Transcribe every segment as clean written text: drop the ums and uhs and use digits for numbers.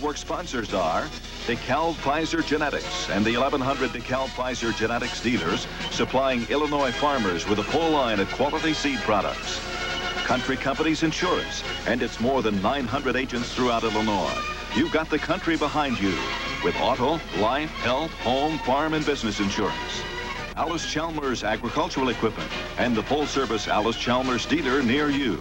network sponsors are DeKalb Pfizer Genetics and the 1100 DeKalb Pfizer Genetics dealers, supplying Illinois farmers with a full line of quality seed products. Country Companies Insurance and its more than 900 agents throughout Illinois. You've got the country behind you with auto, life, health, home, farm, and business insurance. Alice Chalmers Agricultural Equipment and the full-service Alice Chalmers dealer near you.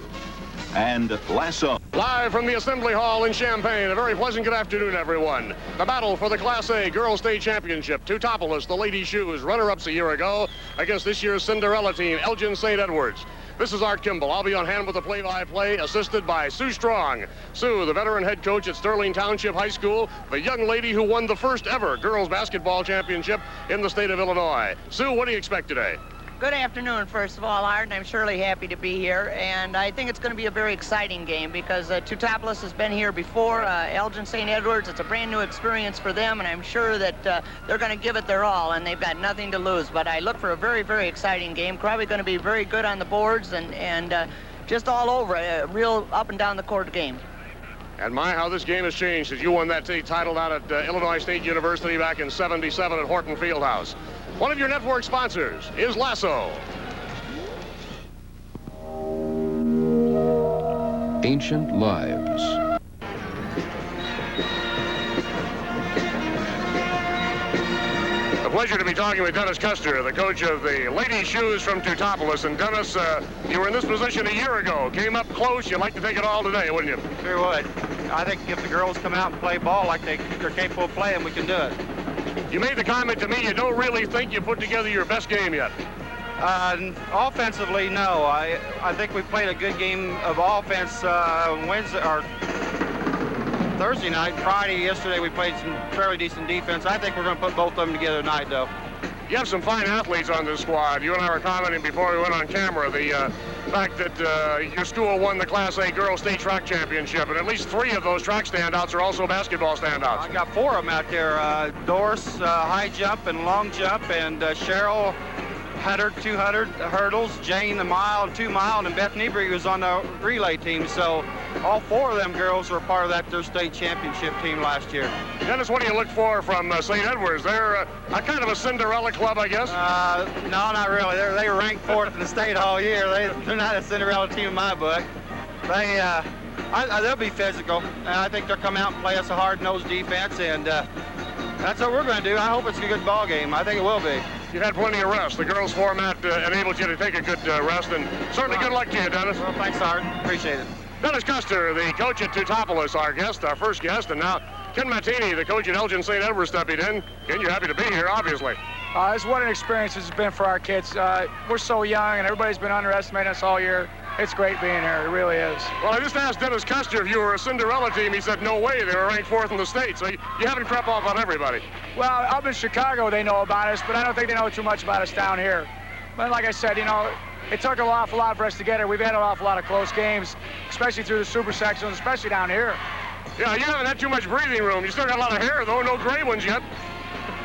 And Lasso. Live from the Assembly Hall in Champaign, a very pleasant good afternoon, everyone. The battle for the Class A Girls State Championship. Teutopolis, the Lady Shoes, runner-ups a year ago against this year's Cinderella team, Elgin St. Edwards. This is Art Kimball. I'll be on hand with the play-by-play, assisted by Sue Strong. Sue, the veteran head coach at Sterling Township High School, the young lady who won the first ever girls basketball championship in the state of Illinois. Sue, what do you expect today? Good afternoon, first of all, Art, and I'm surely happy to be here. And I think it's going to be a very exciting game because Teutopolis has been here before. Elgin St. Edwards, it's a brand new experience for them, and I'm sure that they're going to give it their all, and they've got nothing to lose. But I look for a very, very exciting game. Probably going to be very good on the boards and just all over, a real up and down the court game. And my, how this game has changed as you won that state title down at Illinois State University back in '77 at Horton Fieldhouse. One of your network sponsors is Lasso. Ancient Lives. A pleasure to be talking with Dennis Kuster, the coach of the Lady Shoes from Teutopolis. And Dennis, you were in this position a year ago. Came up close. You'd like to take it all today, wouldn't you? Sure would. I think if the girls come out and play ball like they're capable of playing, we can do it. You made the comment to me you don't really think you put together your best game yet. Offensively, no. I think we played a good game of offense Wednesday or Thursday night. Friday, yesterday, we played some fairly decent defense. I think we're going to put both of them together tonight, though. You have some fine athletes on this squad. You and I were commenting before we went on camera the fact that your school won the Class A Girls State Track Championship, and at least 3 of those track standouts are also basketball standouts. I got 4 of them out there. Doris, high jump and long jump, and Cheryl, 100, 200 hurdles, Jane, the mile and 2 mile, and Beth Niebuhr was on the relay team. So all 4 of them girls were part of their state championship team last year. Dennis, what do you look for from St. Edwards? They're a kind of a Cinderella club, I guess? No, not really. They were ranked 4th in the state all year. They're not a Cinderella team in my book. They'll be physical, and I think they'll come out and play us a hard-nosed defense, and that's what we're going to do. I hope it's a good ball game. I think it will be. You had plenty of rest. The girls' format enabled you to take a good rest, and certainly good luck to you, Dennis. Well, thanks, Art. Appreciate it. Dennis Kuster, the coach at Teutopolis, our first guest, and now Ken Mattini, the coach at Elgin St. Edwards, stepping in. Ken, you're happy to be here, obviously. It's what an experience this has been for our kids. We're so young, and everybody's been underestimating us all year. It's great being here. It really is. Well, I just asked Dennis Kuster if you were a Cinderella team. He said, no way. They were ranked 4th in the state. So you haven't crept off on everybody. Well, up in Chicago, they know about us, but I don't think they know too much about us down here. But like I said, you know, it took an awful lot for us to get here. We've had an awful lot of close games, especially through the super sections, especially down here. Yeah, you haven't had too much breathing room. You still got a lot of hair, though. No gray ones yet.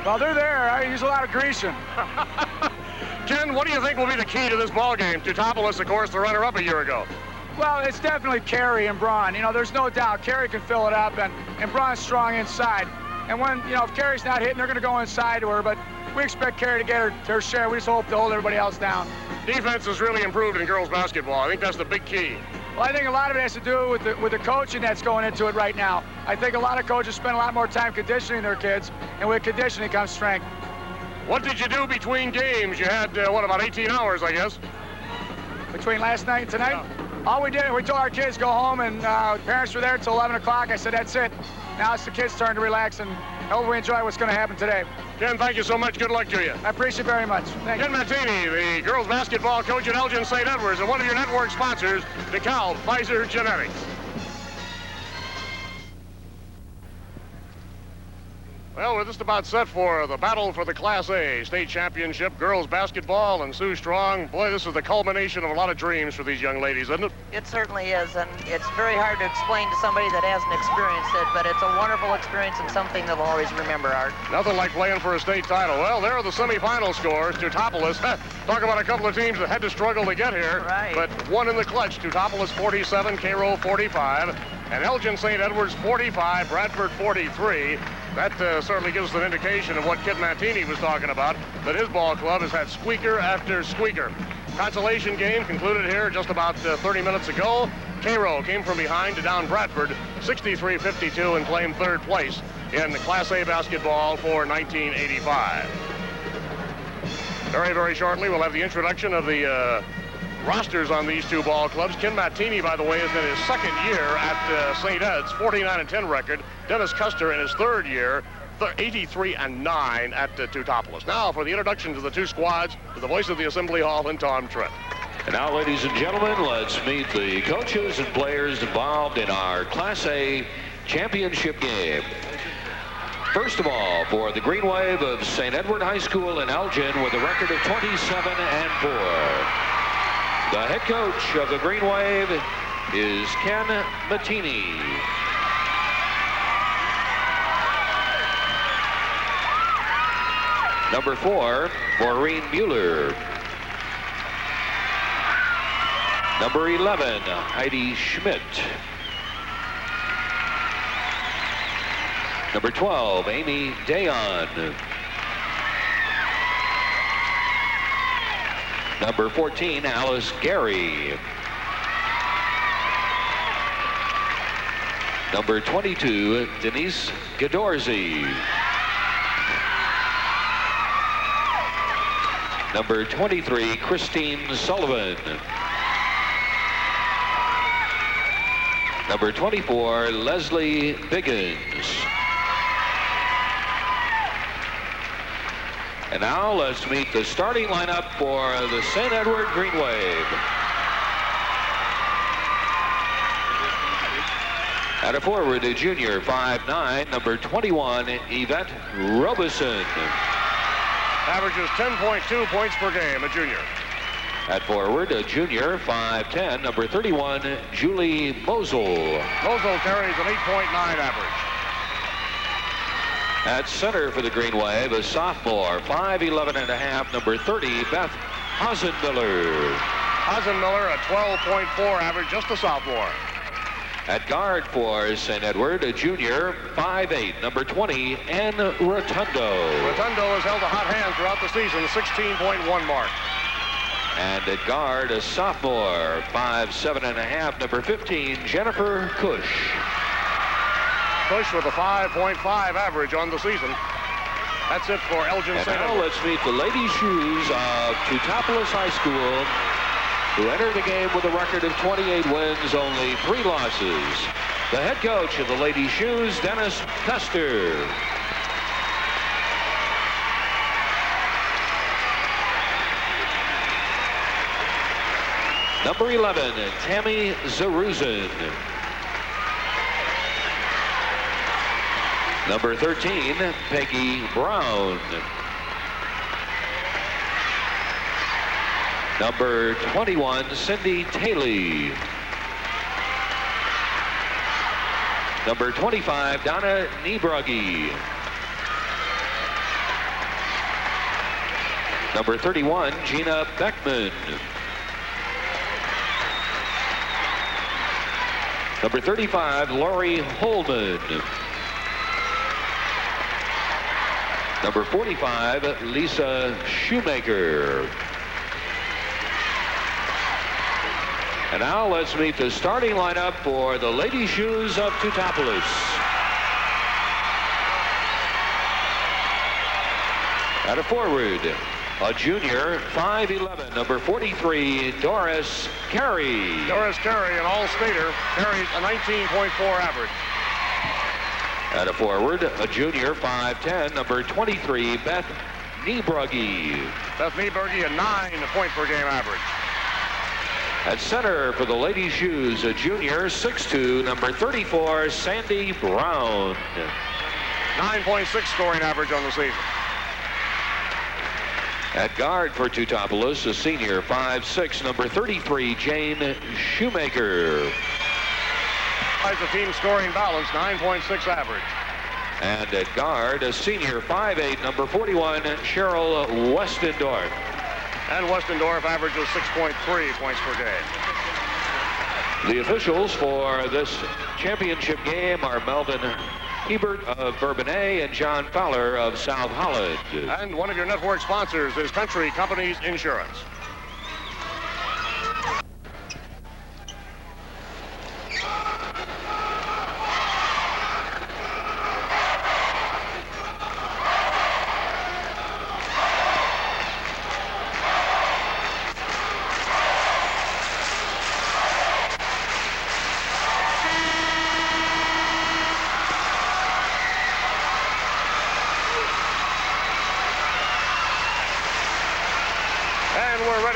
Well, they're there. I use a lot of greasing. Ken, what do you think will be the key to this ball game? Teutopolis, of course, the runner-up a year ago. Well, it's definitely Carrie and Braun. You know, there's no doubt Carrie can fill it up, and Braun's strong inside. And when, you know, if Carrie's not hitting, they're going to go inside to her. But we expect Carrie to get her share. We just hope to hold everybody else down. Defense has really improved in girls basketball. I think that's the big key. Well, I think a lot of it has to do with the coaching that's going into it right now. I think a lot of coaches spend a lot more time conditioning their kids, and with conditioning comes strength. What did you do between games? You had, about 18 hours, I guess? Between last night and tonight? Yeah. All we did, we told our kids go home, and parents were there until 11 o'clock. I said, that's it. Now it's the kids' turn to relax, and hopefully enjoy what's going to happen today. Ken, thank you so much. Good luck to you. I appreciate it very much. Thank you. Ken Mattini, the girls basketball coach at Elgin St. Edwards, and one of your network sponsors, DeKalb Pfizer Genetics. Well, we're just about set for the battle for the Class A State Championship, girls basketball, and Sue Strong. Boy, this is the culmination of a lot of dreams for these young ladies, isn't it? It certainly is, and it's very hard to explain to somebody that hasn't experienced it, but it's a wonderful experience and something they'll always remember, Art. Nothing like playing for a state title. Well, there are the semifinal scores. Teutopolis, talk about a couple of teams that had to struggle to get here, right, but one in the clutch. Teutopolis 47, Cairo 45. And Elgin St. Edwards 45, Bradford 43. That certainly gives us an indication of what Kid Mattini was talking about, that his ball club has had squeaker after squeaker. Consolation game concluded here just about 30 minutes ago. Cairo came from behind to down Bradford 63-52 and claimed third place in Class A basketball for 1985. Very, very shortly, we'll have the introduction of the rosters on these two ball clubs. Ken Mattini, by the way, is in his second year at St. Ed's, 49-10 record. Dennis Kuster in his third year, 83-9 at Teutopolis. Now for the introduction to the two squads, to the voice of the Assembly Hall and Tom Tripp. And now, ladies and gentlemen, let's meet the coaches and players involved in our Class A championship game. First of all, for the Green Wave of St. Edward High School in Elgin with a record of 27-4. The head coach of the Green Wave is Ken Mattini. Number 4, Maureen Mueller. Number 11, Heidi Schmidt. Number 12, Amy Dayon. Number 14, Alice Gary. Number 22, Denise Gadorzi. Number 23, Christine Sullivan. Number 24, Leslie Biggins. And now let's meet the starting lineup for the St. Edward Green Wave. At a forward, a junior, 5'9", number 21, Yvette Robeson. Averages 10.2 points per game, a junior. At forward, a junior, 5'10", number 31, Julie Mosel. Mosel carries an 8.9 average. At center for the Green Wave, a sophomore, 5'11½", number 30, Beth Hasenmiller. Hasenmiller, a 12.4 average, just a sophomore. At guard for St. Edward, a junior, 5'8", number 20, Ann Rotundo. Rotundo has held a hot hand throughout the season, 16.1 mark. And at guard, a sophomore, 5'7½", number 15, Jennifer Cush. Cush with a 5.5 average on the season. That's it for Elgin And St. now Edwards. let's meet the ladies' shoes of Teutopolis High School, who enter the game with a record of 28 wins, only 3 losses. The head coach of the ladies' shoes, Dennis Kuster. Number 11, Tammy Zaruzin. Number 13, Peggy Brown. Number 21, Cindy Taylor. Number 25, Donna Niebrugge. Number 31, Gina Beckman. Number 35, Lori Holman. Number 45, Lisa Shoemaker. And now let's meet the starting lineup for the ladies' shoes of Teutopolis. At a forward, a junior, 5'11", number 43, Doris Carey. Doris Carey, an all-stater, carries a 19.4 average. At a forward, a junior, 5'10", number 23, Beth Niebrugge. Beth Niebrugge, a 9-point-per-game average. At center for the ladies' shoes, a junior, 6'2", number 34, Sandy Brown. 9.6 scoring average on the season. At guard for Teutopolis, a senior, 5'6", number 33, Jane Shoemaker. As a team scoring balance, 9.6 average. And at guard, a senior, 5'8", number 41, Cheryl Westendorf. And Westendorf averages 6.3 points per game. The officials for this championship game are Melvin Hebert of Bourbonnais and John Fowler of South Holland. And one of your network sponsors is Country Companies Insurance.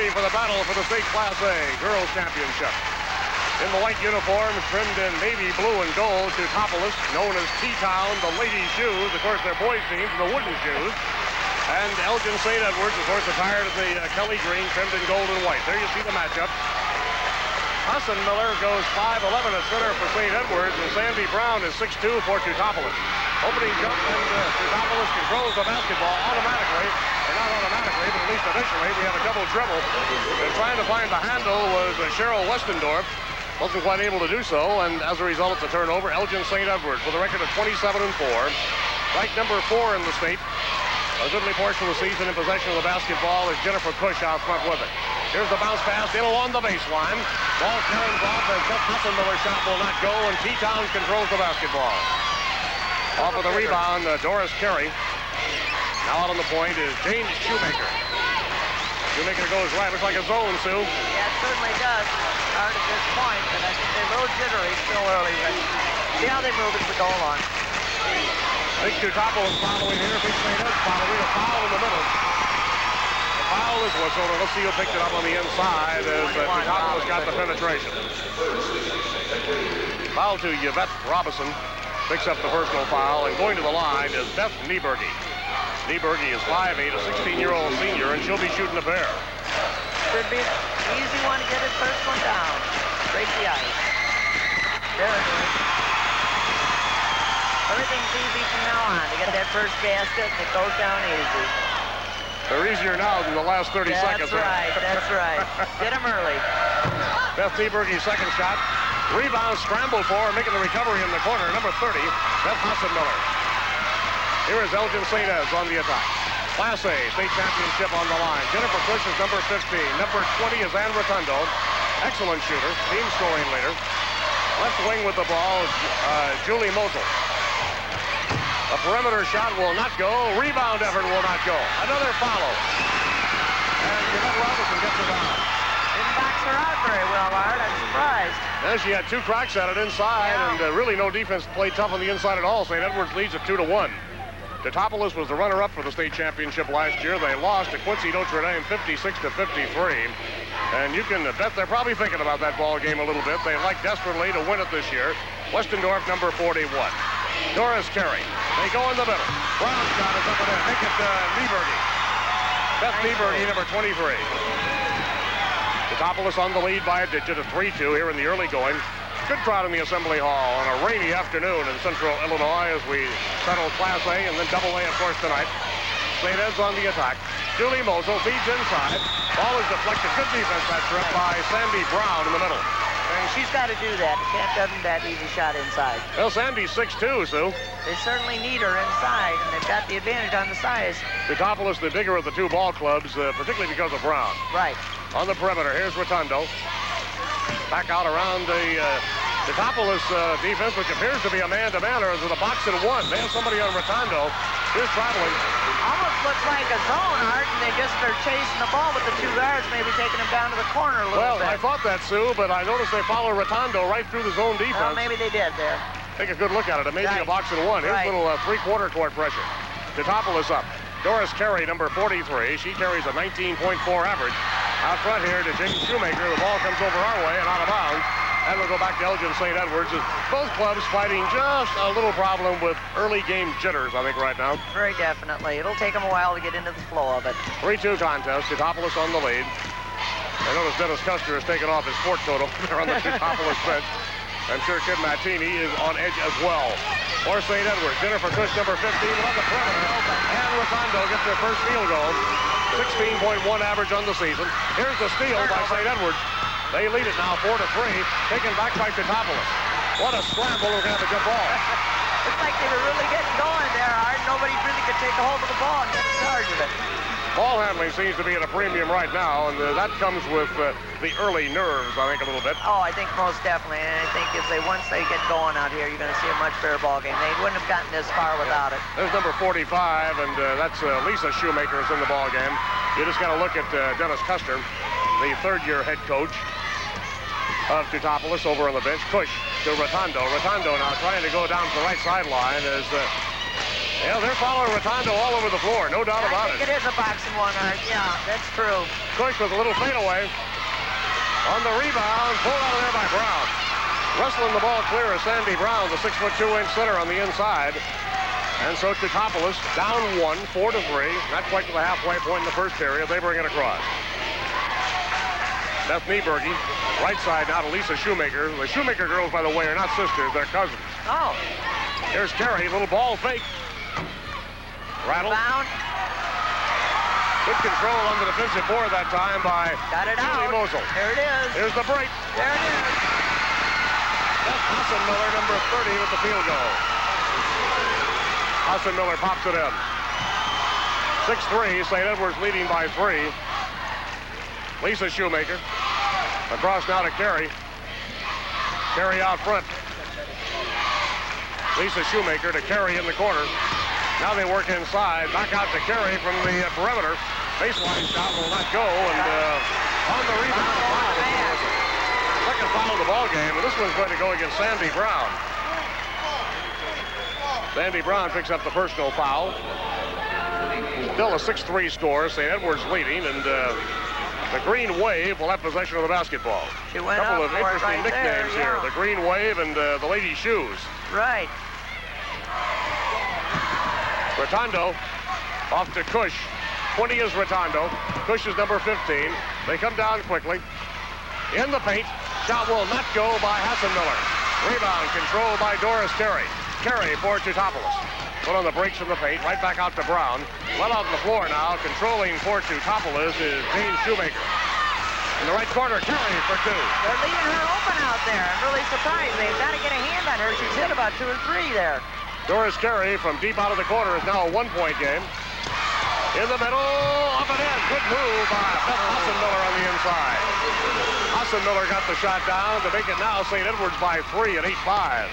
For the battle for the state Class A Girls Championship. In the white uniforms, trimmed in navy blue and gold, Teutopolis, known as T-Town, the ladies' shoes, of course, their boys' teams, the wooden shoes. And Elgin St. Edwards, of course, attired in the Kelly green, trimmed in gold and white. There you see the matchup. Hassan Miller goes 5'11" at center for St. Edwards, and Sandy Brown is 6'2" for Teutopolis. Opening jump, and Teutopolis controls the basketball automatically. Or not automatically, but at least initially, we have a double dribble. And trying to find the handle was Cheryl Westendorf. Wasn't quite able to do so, and as a result, it's a turnover. Elgin St. Edwards with a record of 27-4. Ranked number 4 in the state. A goodly portion of the season in possession of the basketball is Jennifer Cush out front with it. Here's the bounce pass in along the baseline. Ball turns off, and Jeff Hassan Miller's shot will not go, and T-Town controls the basketball. Off of the rebound, Doris Carey. Now out on the point is Jane Shoemaker. Shoemaker goes right. Looks like a zone, Sue. Yeah, it certainly does. Hard at this point, but I think they're a little jittery still early. But see how they move as we go along. I think Teutopolis following here. Big St. Ed's following. A foul in the middle. The foul is whistled, and let's see who picked it up on the inside as Teutopolis got the penetration. Foul to Yvette Robinson. Picks up the personal foul, and going to the line is Beth Nieberge. Nieberge is 5'8", a 16-year-old senior, and she'll be shooting a pair. Should be an easy one to get his first one down. Break the ice. Very good. Everything's easy from now on. To get that first basket, and it goes down easy. They're easier now than the last 30 seconds. That's right, that's right. Get them early. Beth Nieberge's second shot. Rebound, scramble for, making the recovery in the corner. Number 30, Beth Hassan Miller. Here is Elgin St. Ed's on the attack. Class A, state championship on the line. Jennifer Cush is number 15. Number 20 is Ann Rotundo. Excellent shooter, team scoring leader. Left wing with the ball, Julie Mosel. A perimeter shot will not go. Rebound effort will not go. Another follow. And Yvette Robinson gets it down. Didn't box her out very well, Art. I'm surprised. And she had 2 cracks at it inside, and really no defense played tough on the inside at all. St. Edwards leads at 2-1. Teutopolis was the runner-up for the state championship last year. They lost to Quincy Notre Dame 56-53. And you can bet they're probably thinking about that ball game a little bit. They like desperately to win it this year. Westendorf, number 41. Doris Carey. They go in the middle. Brown's got it up there. Make it Nieberge. Beth Nieberge, number 23. Teutopolis on the lead by a digit of 3-2 here in the early going. Good crowd in the Assembly Hall on a rainy afternoon in central Illinois as we settle Class A and then Double A, of course, tonight. St. Ed's on the attack. Julie Mosel feeds inside. Ball is deflected. Good defense that trip by Sandy Brown in the middle. And she's got to do that. You can't give them that easy shot inside. Well, Sandy's 6'2", Sue. They certainly need her inside, and they've got the advantage on the size. Teutopolis, the bigger of the 2 ball clubs, particularly because of Brown. Right. On the perimeter, here's Rotundo. Back out around the Teutopolis defense, which appears to be a man-to-man, or is it a box and 1? They have somebody on Rotundo. Here's traveling. Almost looks like a zone, Art, and they just are chasing the ball with the 2 guards, maybe taking him down to the corner a little bit. Well, I thought that, Sue, but I noticed they follow Rotundo right through the zone defense. Well, maybe they did there. Take a good look at it. It may be a box and 1. Here's a little 3-quarter court pressure. Teutopolis up. Doris Carey, number 43. She carries a 19.4 average. Out front here to Jane Shoemaker. The ball comes over our way and out of bounds. And we'll go back to Elgin St. Edwards. Both clubs fighting just a little problem with early game jitters, I think, right now. Very definitely. It'll take them a while to get into the flow of it. 3-2 contest. Teutopolis on the lead. I notice Dennis Kuster has taken off his sport total there on the Teutopolis bench. I'm sure Kid Mattini is on edge as well. For St. Edwards, Jennifer Cush, number 15, on the perimeter. And Rotundo gets their first field goal. 16.1 average on the season. Here's the steal by St. Edwards. They lead it now 4-3, taken back by Teutopolis. What a scramble. We're going to have a good ball. Looks like they were really getting going there, Art. Nobody really could take a hold of the ball and get in charge of it. Ball handling seems to be at a premium right now, and that comes with the early nerves, I think, a little bit. Oh, I think most definitely. And I think once they get going out here, you're going to see a much better ball game. They wouldn't have gotten this far without it. There's number 45, and that's Lisa Shoemaker is in the ball game. You just got to look at Dennis Kuster, the third-year head coach of Teutopolis, over on the bench. Kush to Rotondo. Rotondo now trying to go down to the right sideline as... yeah, they're following Rotondo all over the floor, no doubt about it. I think it is a boxing one, Art. Yeah, that's true. Kush with a little fadeaway. On the rebound, pulled out of there by Brown. Wrestling the ball clear is Sandy Brown, the 6'2" center on the inside. And so Teutopolis down 1, 4-3. Not quite to the halfway point in the first period. They bring it across. Beth Nieberge, right side now to Lisa Shoemaker. The Shoemaker girls, by the way, are not sisters. They're cousins. Oh. Here's Carey, little ball fake. Rattle. Bound. Good control on the defensive board that time by Julie Mosel. There it is. Here's the break. There it is. That's Hassan-Miller, number 30, with the field goal. Hassan-Miller pops it in. 6-3, St. Edwards leading by 3. Lisa Shoemaker. Across now to Carey. Carey out front. Lisa Shoemaker to Carey in the corner. Now they work inside. Back out to Carey from the perimeter. Baseline shot will not go. And on the rebound, second foul of the ball game. And this one's going to go against Sandy Brown. Sandy Brown picks up the personal foul. Still a 6-3 score. St. Edwards leading. And the Green Wave will have possession of the basketball. She went a couple of interesting right nicknames there, here. The Green Wave and the Lady Shoes. Right. Rotondo off to Kush. 20 is Rotondo. Kush is number 15. They come down quickly. In the paint. Shot will not go by Hassan-Miller. Rebound controlled by Doris Carey. Carey for Teutopolis. Put on the breaks from the paint. Right back out to Brown. Well out on the floor now. Controlling for Teutopolis is Jane Shoemaker. In the right corner, Carey for 2. They're leaving her open out there. I'm really surprised. They've got to get a hand on her. She's hit about 2 or 3 there. Doris Carey from deep out of the corner is now a 1-point game. In the middle, up and in. Good move by Beth Hassan-Miller on the inside. Hassan-Miller got the shot down to make it now St. Edwards by 3 at 8-5.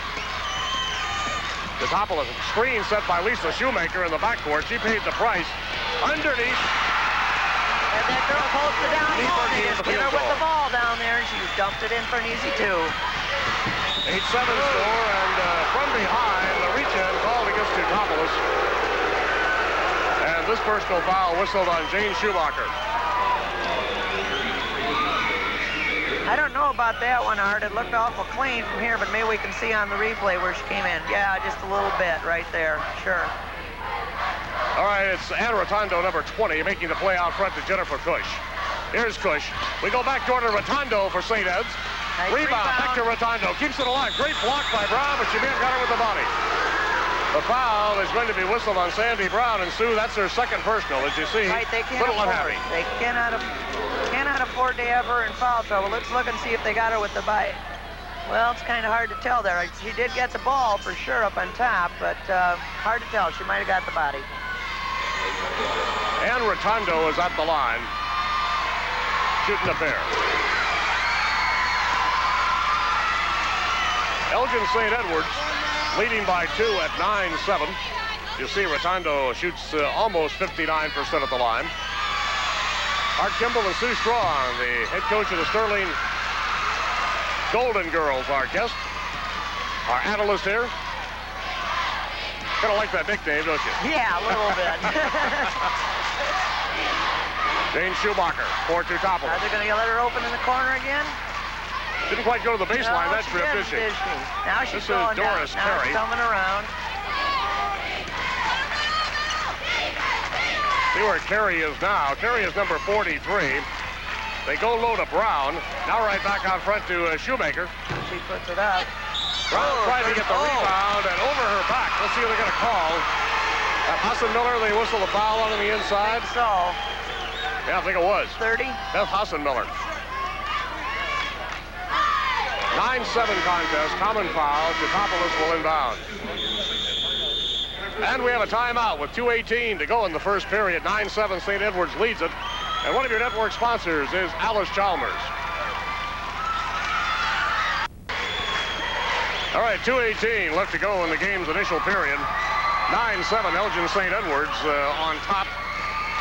Teutopolis screen set by Lisa Shoemaker in the backcourt. She paid the price. Underneath. And that girl holds it down low. They just get her with the ball down there, and she dumped it in for an easy 2. 8-7 score, and from behind, the reach-in called against Teutopolis. And this personal foul whistled on Jane Schumacher. I don't know about that one, Art. It looked awful clean from here, but maybe we can see on the replay where she came in. Yeah, just a little bit right there. Sure. All right, it's Ann Rotondo, number 20, making the play out front to Jennifer Kush. Here's Kush. We go back toward Rotondo for St. Ed's. Nice Rebound back to Rotondo. Keeps it alive. Great block by Brown, but she may have got her with the body. The foul is going to be whistled on Sandy Brown, and Sue, that's her second personal, as you see. Right, they can't little afford, unhappy. they cannot afford to have her in foul trouble. Let's look and see if they got her with the bite. Well, it's kind of hard to tell there. She did get the ball for sure up on top, but hard to tell. She might have got the body. Ann Rotondo is at the line, shooting a pair. Elgin St. Edwards leading by 2 at 9-7. You see Rotondo shoots almost 59% at the line. Art Kimball and Sue Strong, the head coach of the Sterling Golden Girls, our guest. Our analyst here. Kind of like that nickname, don't you? Yeah, a little bit. Jane Schumacher for Teutopolis. Are they going to let her open in the corner again? Didn't quite go to the baseline that trip, did she? Now she's this is going Doris down. Now Carey. she's coming around. See where Carey is now. Carey is number 43. They go low to Brown. Now right back out front to Shoemaker. She puts it up. Brown trying to get the rebound and over her back. Let's see what they're going to call. Hassan-Miller, they whistle the foul on the inside. So. Yeah, I think it was. 30. Beth Hassan-Miller. 9-7 contest, common foul. Teutopolis will inbound. And we have a timeout with 2:18 to go in the first period. 9-7, St. Edwards leads it. And one of your network sponsors is Alice Chalmers. All right, 2:18 left to go in the game's initial period. 9-7, Elgin St. Edwards on top.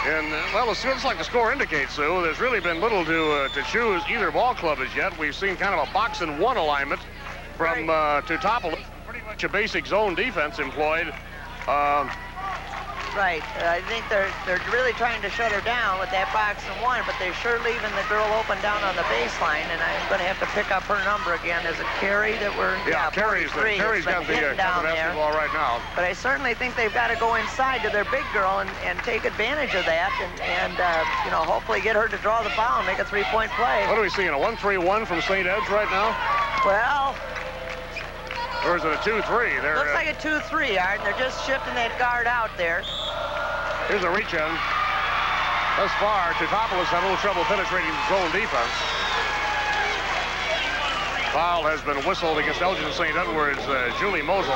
And, well, it looks like the score indicates, Sue. There's really been little to choose either ball club as yet. We've seen kind of a box-and-one alignment from Teutopolis. Pretty much a basic zone defense employed. Right. I think they're really trying to shut her down with that box and one, but they're sure leaving the girl open down on the baseline, and I'm going to have to pick up her number again. Is it Carrie that we're... Yeah, Carrie's got the basketball right now. But I certainly think they've got to go inside to their big girl and take advantage of that and you know, hopefully get her to draw the foul and make a three-point play. What are we seeing, a 1-3-1 from St. Ed's right now? Well... Or is it a 2-3? Looks like a 2-3, Art, and they're just shifting that guard out there. Here's a reach-in. Thus far, Teutopolis had a little trouble penetrating the zone defense. Foul has been whistled against Elgin St. Edwards. Julie Mosel.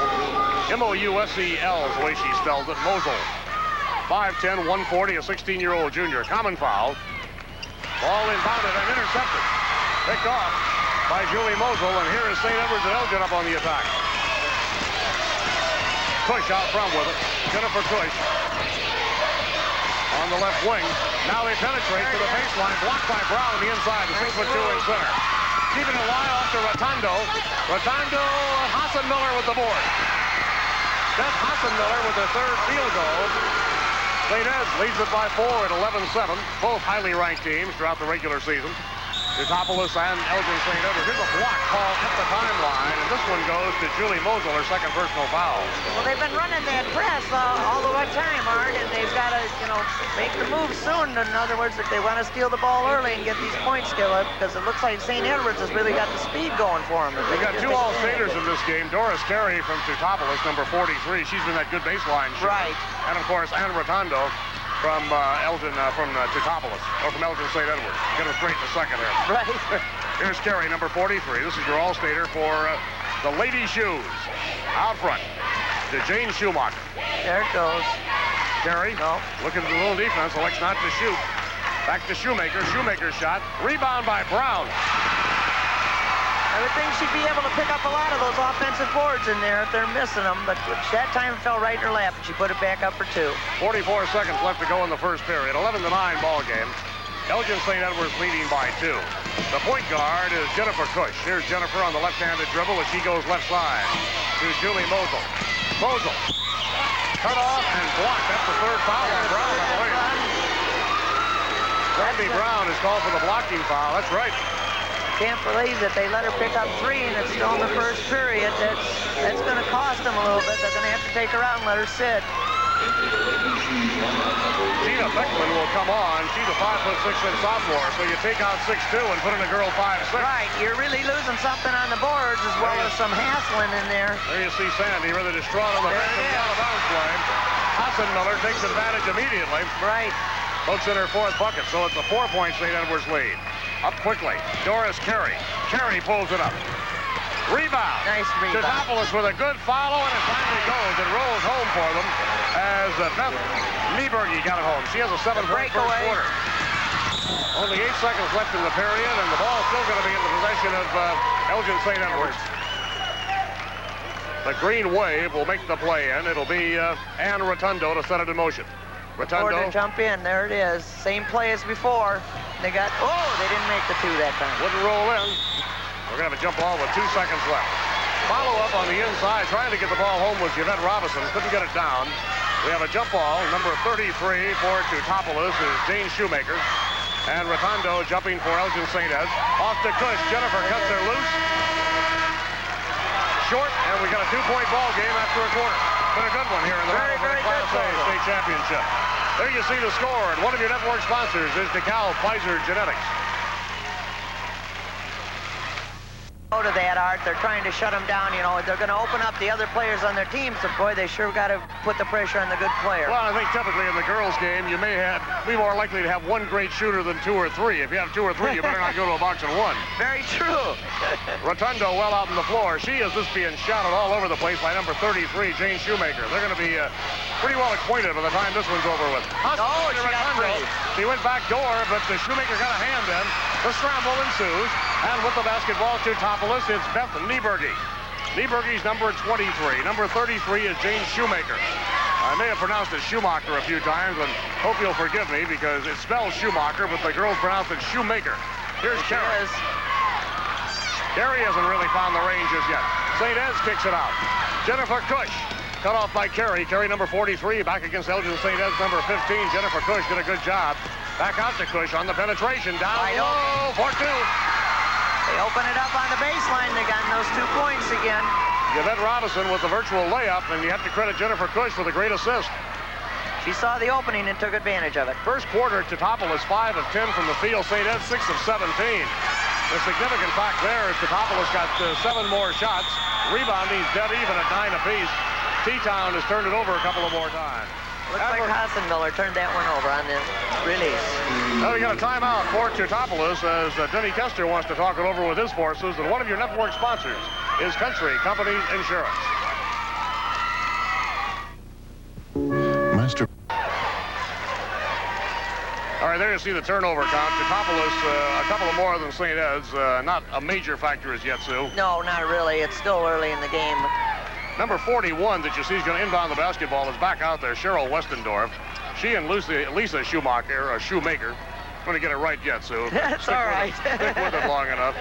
M-O-U-S-E-L is the way she spells it, Mosel. 5'10", 140, a 16-year-old junior. Common foul. Ball inbounded and intercepted. Picked off by Julie Mosel, and here is St. Edwards and Elgin up on the attack. Cush out front with it. Jennifer Cush on the left wing. Now they penetrate to the baseline, blocked by Brown on the inside, the 6'2" in center. Keeping it alive off to Rotundo. Rotundo, Hassan-Miller with the board. That's Hassan-Miller with their third field goal. St. Ed's leads it by 4 at 11-7. Both highly ranked teams throughout the regular season. Teutopolis and Elgin St. Edwards. Here's a block call at the timeline, and this one goes to Julie Mosel, her second personal foul. Well, they've been running that press all the time, Art, and they've got to, you know, make the move soon. In other words, if they want to steal the ball early and get these points still up, because it looks like St. Edwards has really got the speed going for them. We've got two All-Staters in this game. Doris Carey from Teutopolis, number 43. She's been that good baseline shooter. Right. And, of course, Ann Rotundo from Elgin, from Teutopolis, or from Elgin St. Edwards. Get her straight in a second here. Right. Here's Carey, number 43. This is your All-Stater for the Lady Shoes. Out front to Jane Schumacher. There it goes. Carey, looking at the little defense, elects not to shoot. Back to Shoemaker. Shoemaker's shot. Rebound by Brown. I would think she'd be able to pick up a lot of those offensive boards in there if they're missing them, but that time it fell right in her lap, and she put it back up for 2. 44 seconds left to go in the first period. 11-9 ball game. Elgin St. Edwards leading by 2. The point guard is Jennifer Cush. Here's Jennifer on the left-handed dribble as she goes left side to Julie Mosel. Mosel cut off and blocked. That's the third foul on Brown, I believe. Randy Brown is called for the blocking foul. That's right. Can't believe that they let her pick up 3 and it's still in the first period. That's going to cost them a little bit. They're going to have to take her out and let her sit. Gina Beckman will come on. She's a 5'6" sophomore, so you take out 6'2" and put in a girl 5'6". Right, you're really losing something on the boards as well as some hassling in there. There you see Sandy rather distraught on the bench of the out-of-bounds play. Hassan-Miller takes advantage immediately. Right. Hooks in her 4th bucket, so it's a 4-point St. Edwards lead. Up quickly, Doris Carey. Carey pulls it up. Rebound. Nice rebound. Teutopolis with a good follow, and it finally goes. It rolls home for them as Beth Nieberge got it home. She has a 7-point first quarter. Only 8 seconds left in the period, and the ball's still going to be in the possession of Elgin St. Edwards. The Green Wave will make the play in. It'll be Ann Rotundo to set it in motion. Rotundo. Or to jump in. There it is. Same play as before. They got, they didn't make the 2 that time. Wouldn't roll in. We're going to have a jump ball with 2 seconds left. Follow up on the inside, trying to get the ball home was Yvette Robinson. Couldn't get it down. We have a jump ball. Number 33 for Teutopolis is Jane Shoemaker. And Rotundo jumping for Elgin St. Ed's. Off to Cush. Jennifer cuts her loose. Short, and we got a 2-point ball game after a quarter. Been a good one here in the Class A State Championship. There you see the score, and one of your network sponsors is DeKalb Pfizer Genetics. Go to that, Art. They're trying to shut them down. You know, they're going to open up the other players on their team. So, boy, they sure got to put the pressure on the good player. Well, I think typically in the girls' game, you may be more likely to have one great shooter than 2 or 3. If you have 2 or 3, you better not go to a box and 1. Very true. Rotundo well out on the floor. She is just being shouted all over the place by number 33, Jane Shoemaker. They're going to be pretty well acquainted by the time this one's over with. Oh, she got free. She went back door, but the Shoemaker got a hand in. The scramble ensues. And with the basketball, Teutopolis, it's Beth Nieberge. Nieberge's number 23. Number 33 is Jane Shoemaker. I may have pronounced it Schumacher a few times, and hope you'll forgive me because it spells Schumacher, but the girls pronounce it Shoemaker. Here's Carey. Carey hasn't really found the range just yet. St. Ed's kicks it out. Jennifer Cush, cut off by Carey. Carey, number 43, back against Elgin St. Ed's number 15. Jennifer Cush did a good job. Back out to Cush on the penetration. Down low for 2. They open it up on the baseline. They got those 2 points again. Yvette Robinson with the virtual layup, and you have to credit Jennifer Cush for the great assist. She saw the opening and took advantage of it. First quarter, Teutopolis 5 of 10 from the field. St. Ed 6 of 17. The significant fact there is Teutopolis got 7 more shots. Rebounding's dead even at 9 apiece. T-Town has turned it over a couple of more times. Looks like Hassenmiller turned that one over on the release. Now we got a timeout for Teutopolis as Denny Kuster wants to talk it over with his forces. And one of your network sponsors is Country Companies Insurance. Master. All right, there you see the turnover count. Teutopolis, a couple of more than St. Ed's. Not a major factor as yet, Sue. No, not really. It's still early in the game. Number 41 that you see is going to inbound the basketball is back out there, Cheryl Westendorf. She and Lisa Shoemaker, going to get it right yet, Sue. That's all right. Stick with it long enough.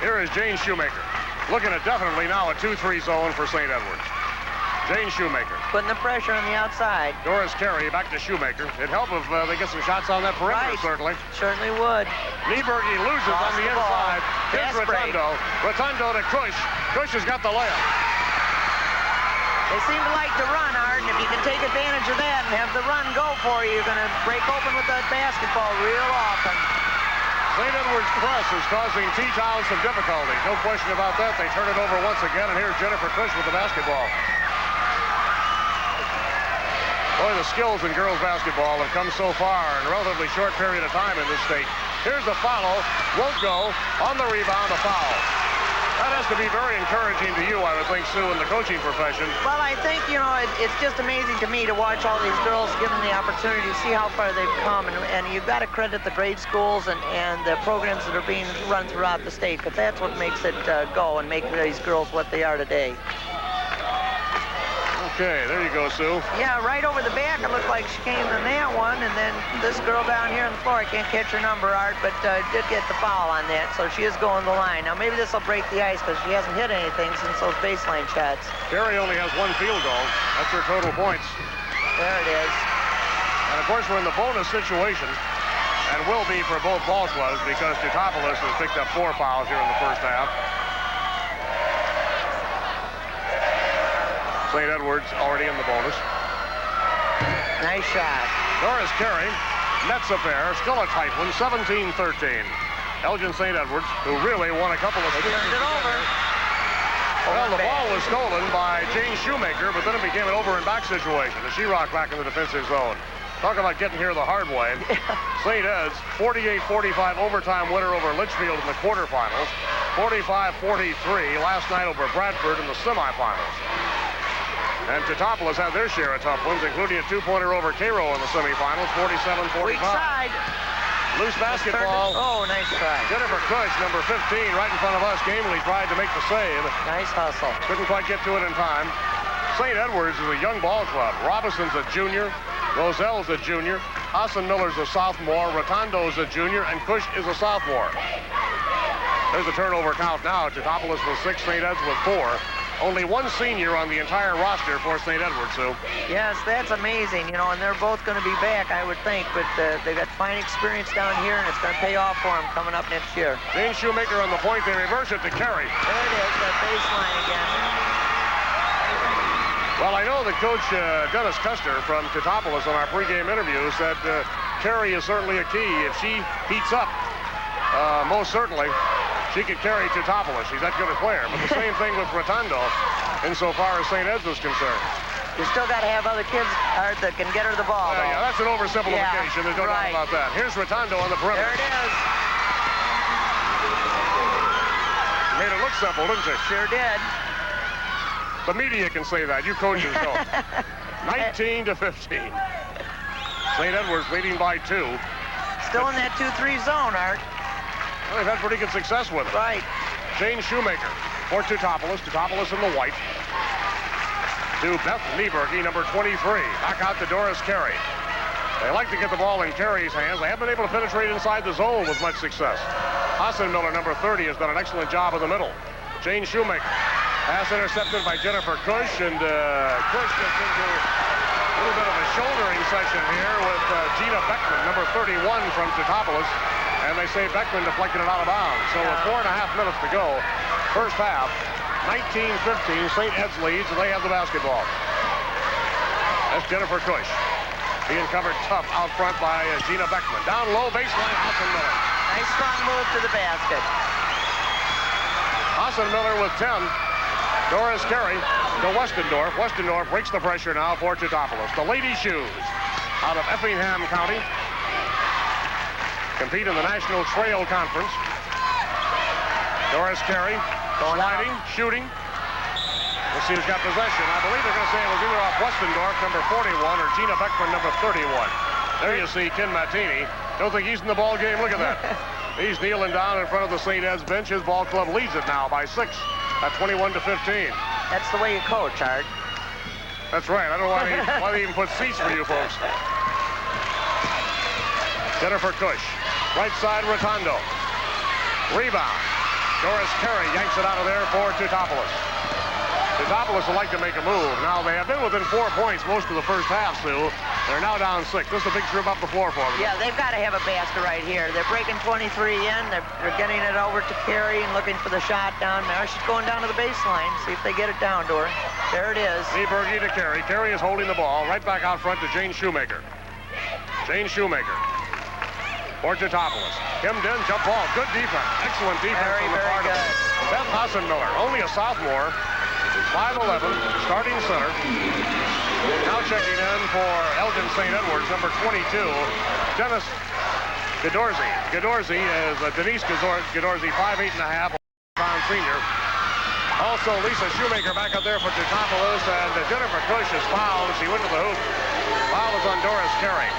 Here is Jane Shoemaker. Looking at definitely now a 2-3 zone for St. Edwards. Jane Shoemaker. Putting the pressure on the outside. Doris Carey back to Shoemaker. It'd help if they get some shots on that perimeter, Right. certainly. Certainly would. Nieberge loses on the inside. Here's Rotundo. Rotundo to Cush. Cush has got the layup. They seem to like to run, Art, and if you can take advantage of that and have the run go for you, you're going to break open with that basketball real often. St. Edwards' press is causing T-Town some difficulty. No question about that. They turn it over once again, and here's Jennifer Cush with the basketball. Boy, the skills in girls basketball have come so far in a relatively short period of time in this state. Here's the foul. Won't go. On the rebound, a foul. That has to be very encouraging to you, I would think, Sue, in the coaching profession. Well, I think, you know, it's just amazing to me to watch all these girls given the opportunity to see how far they've come. And you've got to credit the grade schools and the programs that are being run throughout the state, because that's what makes it go and make these girls what they are today. Okay, there you go, Sue. Yeah, right over the back. It looked like she came in that one, and then this girl down here on the floor, I can't catch her number, Art, but did get the foul on that, so she is going the line. Now, maybe this will break the ice because she hasn't hit anything since those baseline shots. Carey only has 1 field goal. That's her total points. There it is. And, of course, we're in the bonus situation, and will be for both ball clubs because Teutopolis has picked up 4 fouls here in the first half. St. Edwards already in the bonus. Nice shot. Doris Carey nets a pair, still a tight one, 17-13. Elgin St. Edwards, who really won a couple of... They turned it over. Well, the ball was stolen by Jane Shoemaker, but then it became an over and back situation as she rocked back in the defensive zone. Talk about getting here the hard way. St. Ed's 48-45 overtime winner over Litchfield in the quarterfinals. 45-43 last night over Bradford in the semifinals. And Teutopolis had their share of tough ones, including a 2-pointer over Cairo in the semifinals, 47-45. Weak side. Loose basketball. Oh, nice try. Jennifer Cush, number 15, right in front of us. Gamely tried to make the save. Nice hustle. Couldn't quite get to it in time. St. Edwards is a young ball club. Robinson's a junior. Roselle's a junior. Hassenmiller's a sophomore. Rotundo's a junior. And Cush is a sophomore. There's a turnover count now. Teutopolis with 6, St. Ed's with 4. Only 1 senior on the entire roster for St. Edwards, Sue. Yes, that's amazing, you know, and they're both going to be back, I would think, but they've got fine experience down here, and it's going to pay off for them coming up next year. Jane Shoemaker on the point. They reverse it to Carey. There it is, that baseline again. Well, I know that Coach Dennis Kuster from Teutopolis on our pregame interview said Carey is certainly a key. If she heats up, most certainly, She could carry Teutopolis. She's that good a player. But the same thing with Rotundo insofar as St. Ed's is concerned. You still got to have other kids that can get her the ball, though. Yeah, that's an oversimplification. There's no doubt about that. Here's Rotundo on the perimeter. There it is. Made it look simple, didn't she? Sure did. The media can say that. You coaches don't. 19 to 15. St. Edward's leading by 2. Still in that 2-3 zone, Art. Well, they've had pretty good success with it. Right. Jane Shoemaker for Teutopolis. Teutopolis in the white. To Beth Nieberge, number 23. Back out to Doris Carey. They like to get the ball in Carey's hands. They haven't been able to penetrate inside the zone with much success. Hassenmiller, number 30, has done an excellent job in the middle. Jane Shoemaker. Pass intercepted by Jennifer Cush, and Cush gets into a little bit of a shouldering session here with Gina Beckman, number 31 from Teutopolis. And they say Beckman deflected it out of bounds. So with 4.5 minutes to go, first half, 19-15, St. Ed's leads, and they have the basketball. That's Jennifer Cush. Being covered tough out front by Gina Beckman. Down low, baseline, Hassenmiller. Nice strong move to the basket. Hassenmiller with 10. Doris Carey to Westendorf. Westendorf breaks the pressure now for Teutopolis. The Lady Shoes out of Effingham County compete in the National Trail Conference. Doris Carey sliding, shooting. We'll see who's got possession. I believe they're going to say it was either off Westendorf, number 41, or Gina Beckman, number 31. There you see Ken Mattini. Don't think he's in the ball game. Look at that. He's kneeling down in front of the St. Ed's bench. His ball club leads it now by 6 at 21 to 15. That's the way you coach, Art. That's right. I don't know why they even put seats for you folks. Jennifer Cush. Right side, Rotundo. Rebound. Doris Carey yanks it out of there for Teutopolis. Teutopolis would like to make a move. Now, they have been within 4 points most of the first half, Sue. They're now down 6. This is a big trip up the floor for them. Yeah, they've got to have a basket right here. They're breaking 23 in. They're getting it over to Carey and looking for the shot down. Now she's going down to the baseline. See if they get it down to her. There it is. Nieberge to Carey. Carey is holding the ball right back out front to Jane Shoemaker. Jane Shoemaker for Teutopolis. Hemmed in, jump ball. Good defense. Excellent defense on the part of Beth Hassenmiller. Only a sophomore. 5'11", starting center. Now checking in for Elgin St. Edwards, number 22, Dennis Gadorzi. Gadorzi is Denise Gadorzi, 5'8.5", pound senior. Also, Lisa Shoemaker back up there for Teutopolis, and Jennifer Cush is fouled. She went to the hoop. Foul is on Doris Carey.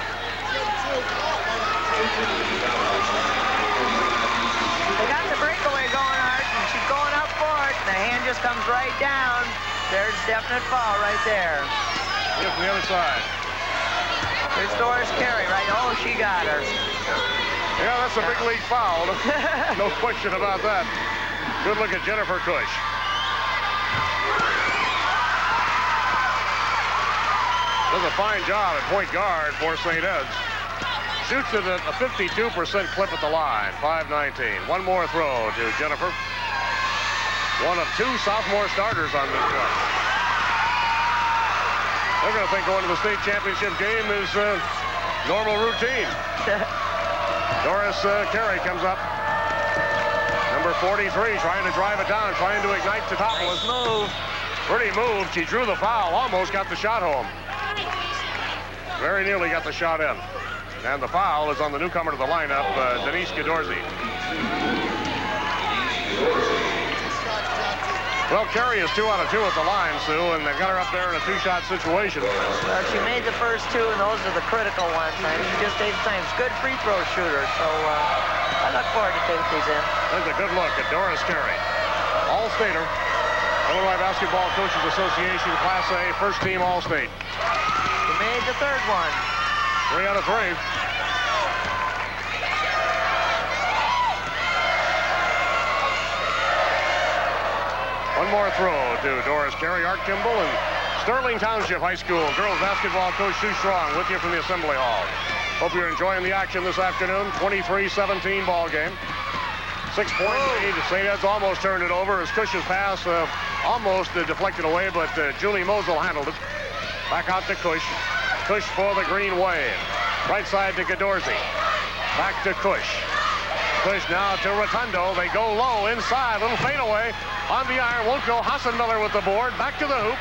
They got the breakaway going, Art, and she's going up for it. And the hand just comes right down. There's definite foul right there. Here from the other side. There's Doris Carey, right? Oh, she got her. Yeah, that's a big league foul. No question about that. Good look at Jennifer Cush. Does a fine job at point guard for St. Ed's. Shoots it at a 52% clip at the line, 5-19. One more throw to Jennifer. One of 2 sophomore starters on this one. They're going to think going to the state championship game is normal routine. Doris Carey comes up. Number 43, trying to drive it down, trying to ignite Teutopolis. Nice move. Pretty move. She drew the foul, almost got the shot home. Very nearly got the shot in. And the foul is on the newcomer to the lineup, Denise Gadorzi. Well, Carey is 2 out of 2 at the line, Sue, and they've got her up there in a 2-shot situation. Well, she made the first 2, and those are the critical ones. I mean, she just takes time. She's a good free throw shooter, so I look forward to taking these in. There's a good look at Doris Carey. All-Stater. Illinois Basketball Coaches Association, Class A, first team All-State. She made the third one. 3 out of 3. One more throw to Doris Carey. Art Kimball and Sterling Township High School girls basketball coach Sue Strong with you from the Assembly Hall. Hope you're enjoying the action this afternoon. 23-17 ball game. 6-point lead. St. Ed's almost turned it over as Cush's pass almost deflected away, but Julie Mosel handled it. Back out to Cush. Cush for the Green Wave. Right side to Gadorzi. Back to Cush. Push now to Rotundo. They go low inside. Little fadeaway on the iron. Won't go. Hassenmiller with the board. Back to the hoop.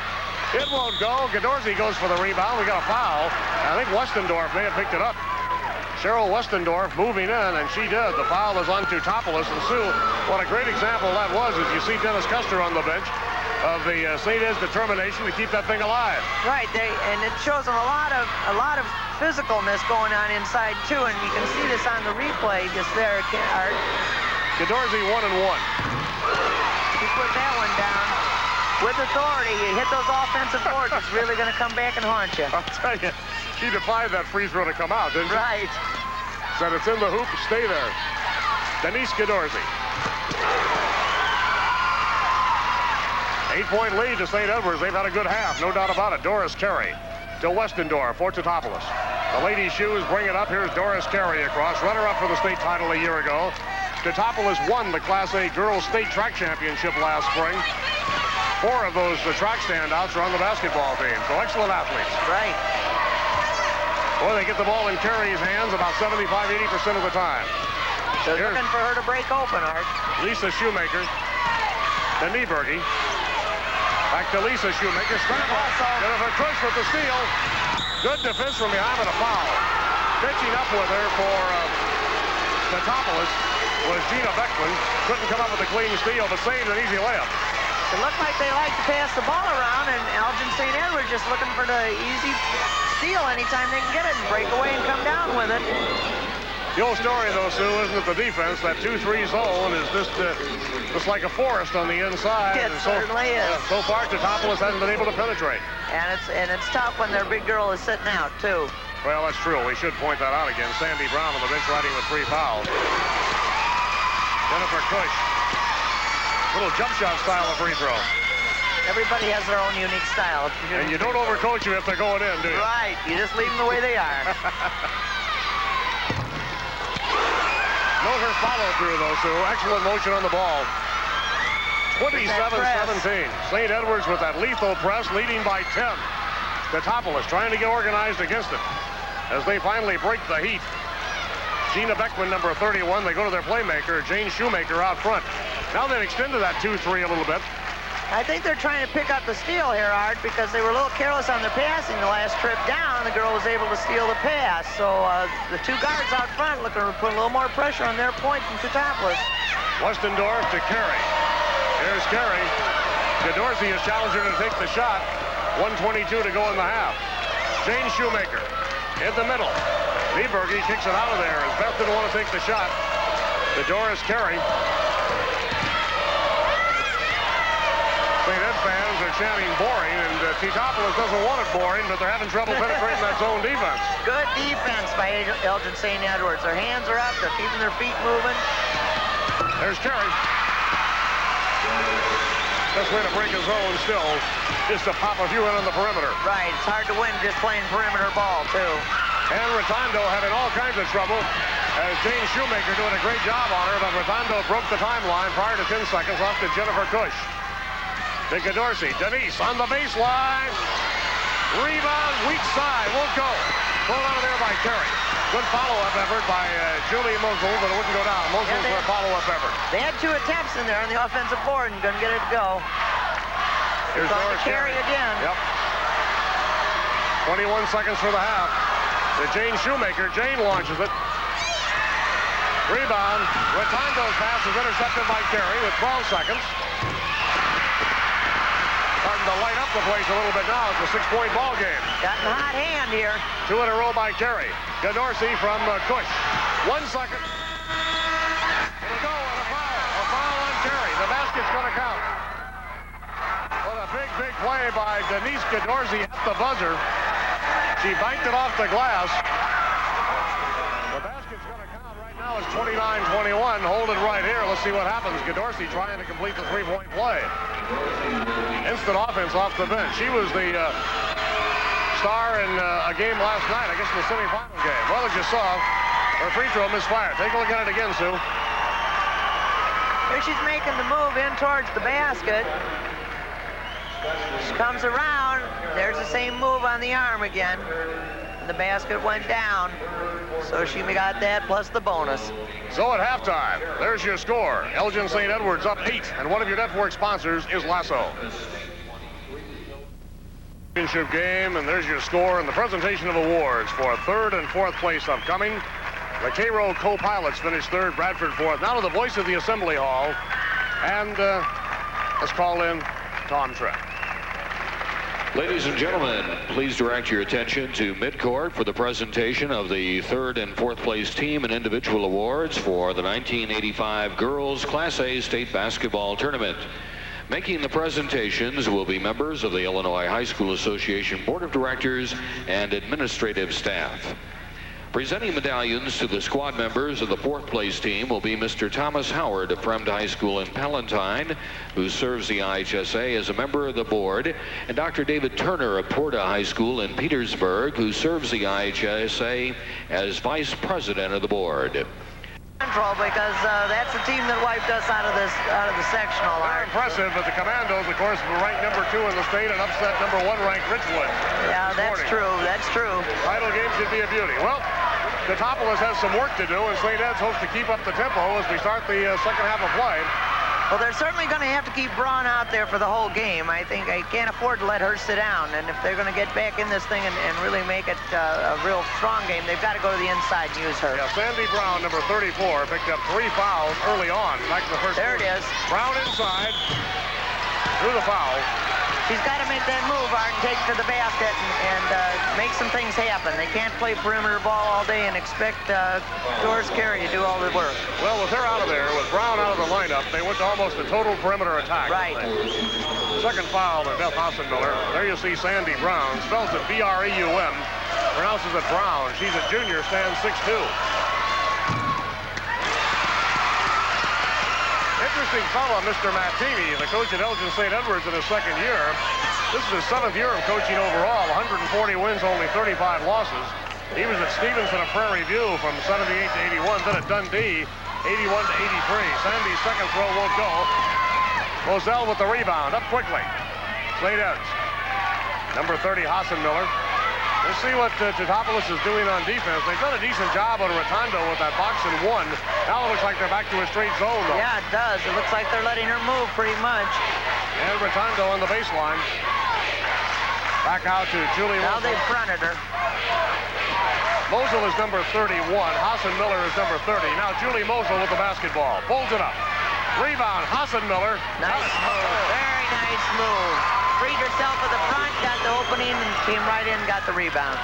It won't go. Gadorzi goes for the rebound. We got a foul. I think Westendorf may have picked it up. Cheryl Westendorf moving in, and she did. The foul is on Teutopolis. And Sue, what a great example that was as you see Dennis Kuster on the bench of the St. Ed's determination to keep that thing alive. Right, and it shows them a lot of physicalness going on inside too, and you can see this on the replay just there, Art. Gadorzi 1-1. He put that one down with authority. You hit those offensive boards, it's really going to come back and haunt you. I'll tell you, she defied that free throw to come out, didn't she? Right. Said it's in the hoop, stay there. Denise Gadorzi. 8-point lead to St. Edwards. They've had a good half, no doubt about it. Doris Carey to Westendorf for Teutopolis. The Lady Shoes bring it up. Here's Doris Carey across, runner-up for the state title a year ago. Teutopolis won the Class A Girls State Track Championship last spring. 4 of those track standouts are on the basketball team, so excellent athletes. Right. Boy, they get the ball in Carey's hands about 75-80% of the time. They're looking for her to break open, Art. Lisa Shoemaker to Nieberge. Back to Lisa Shoemaker. Jennifer Kush with the steal. Good defense from behind, but a foul. Pitching up with her for Teutopolis was Gina Beckman. Couldn't come up with a clean steal, but saved an easy layup. It looked like they like to pass the ball around, and Elgin St. Edwards just looking for the easy steal anytime they can get it and break away and come down with it. The old story, though, Sue, isn't it the defense? That 2-3 zone is just like a forest on the inside. It certainly is. So far, Teutopolis hasn't been able to penetrate. And it's tough when their big girl is sitting out, too. Well, that's true. We should point that out again. Sandy Brown on the bench riding with 3 fouls. Jennifer Kush. Little jump shot style of free throw. Everybody has their own unique style. And you don't overcoach them if they're going in, do you? Right. You just leave them the way they are. Note her follow-through, though, Sue. Excellent motion on the ball. 27-17. St. Edwards with that lethal press, leading by 10. Teutopolis trying to get organized against it as they finally break the heat. Gina Beckman, number 31. They go to their playmaker, Jane Shoemaker, out front. Now they've extended that 2-3 a little bit. I think they're trying to pick up the steal here, Art, because they were a little careless on their passing the last trip down. The girl was able to steal the pass. So the 2 guards out front looking to put a little more pressure on their point from Teutopolis. Westendorf to Carey. Here's Carey. Gadorzi is challenging her to take the shot. 1:22 to go in the half. Jane Shoemaker in the middle. Nieberge kicks it out of there as Beth didn't want to take the shot. To Doris Carey. St. Ed fans are chanting boring, and Teutopolis doesn't want it boring, but they're having trouble penetrating that zone defense. Good defense by Elgin St. Edwards. Their hands are up. They're keeping their feet moving. There's Carey. Best way to break a zone still is to pop a few in on the perimeter. Right. It's hard to win just playing perimeter ball, too. And Rotundo having all kinds of trouble as Jane Shoemaker doing a great job on her, but Rotundo broke the timeline prior to 10 seconds off to Jennifer Kush. To Gadorzi. Denise on the baseline. Rebound, weak side, won't go. Pulled out of there by Carey. Good follow-up effort by Julie Muzzle, but it wouldn't go down. Muzzle's for a follow-up effort. They had 2 attempts in there on the offensive board and couldn't get it to go. Here's Doris Carey again. Yep. 21 seconds for the half. To Jane Shoemaker. Jane launches it. Rebound. Rotundo's pass is intercepted by Carey with 12 seconds. Starting to light up the place a little bit now. It's a 6-point ball game. Got a hot hand here. 2 in a row by Carey. Gadorzi from Kush. 1 second. It'll go and a foul. A foul on Carey. The basket's going to count. What a big, big play by Denise Gadorzi at the buzzer. She banked it off the glass. The basket's going to count right now. It's 29-21. Hold it right here. Let's see what happens. Gadorzi trying to complete the 3-point play. Instant offense off the bench. She was the star in a game last night, I guess in the semifinal game. Well, as you saw, her free throw misfired. Take a look at it again, Sue. Here she's making the move in towards the basket. She comes around. There's the same move on the arm again. and the basket went down. So she got that plus the bonus. So at halftime, there's your score. Elgin St. Edwards up 8, and one of your network sponsors is Lasso. Championship game, and there's your score and the presentation of awards for 3rd and 4th place upcoming. The Cairo co-pilots finished 3rd, Bradford 4th. Now to the voice of the Assembly Hall, and let's call in Tom Trent. Ladies and gentlemen, please direct your attention to midcourt for the presentation of the 3rd and 4th place team and individual awards for the 1985 Girls Class A State Basketball Tournament. Making the presentations will be members of the Illinois High School Association Board of Directors and administrative staff. Presenting medallions to the squad members of the 4th place team will be Mr. Thomas Howard of Fremd High School in Palatine, who serves the IHSA as a member of the board, and Dr. David Turner of Porta High School in Petersburg, who serves the IHSA as vice president of the board. Because that's the team that wiped us out of the sectional. Very impressive, but the Commandos, of course, were ranked number 2 in the state and upset number 1 ranked Ridgewood. Yeah, that's true. That's true. Title game should be a beauty. Well, Teutopolis has some work to do, and St. Ed's hopes to keep up the tempo as we start the second half of play. Well, they're certainly going to have to keep Braun out there for the whole game. I think I can't afford to let her sit down. And if they're going to get back in this thing and really make it a real strong game, they've got to go to the inside and use her. Yeah, Sandy Brown, number 34, picked up 3 fouls early on. Back to the first. There it is. Brown inside. Through the foul. She's got to make that move, Art, and take it to the basket and make some things happen. They can't play perimeter ball all day and expect Doris Carey to do all the work. Well, with her out of there, with Brown out of the lineup, they went to almost a total perimeter attack. Right. Second foul on Beth Hassenmiller. There you see Sandy Brown. Spells it B-R-E-U-M. Pronounces it Brown. She's a junior, stands 6'2". Interesting fellow, Mr. Mattini, the coach at Elgin St. Edwards in his second year. This is his 7th year of coaching overall. 140 wins, only 35 losses. He was at Stevenson of Prairie View from 78 to 81, then at Dundee, 81 to 83. Sandy's second throw won't go. Moselle with the rebound, up quickly. St. Ed's. Number 30, Hassenmiller. We'll see what Teutopolis is doing on defense. They've done a decent job on Rotondo with that box and 1. Now it looks like they're back to a straight zone, though. Yeah, it does. It looks like they're letting her move pretty much. And Rotondo on the baseline. Back out to Julie Now Mosel. they've fronted her. Mosel is number 31. Hassenmiller is number 30. Now Julie Mosel with the basketball. Pulls it up. Rebound, Hassenmiller. Nice move. Very nice move. Freed herself at the front, got the opening, and came right in and got the rebound.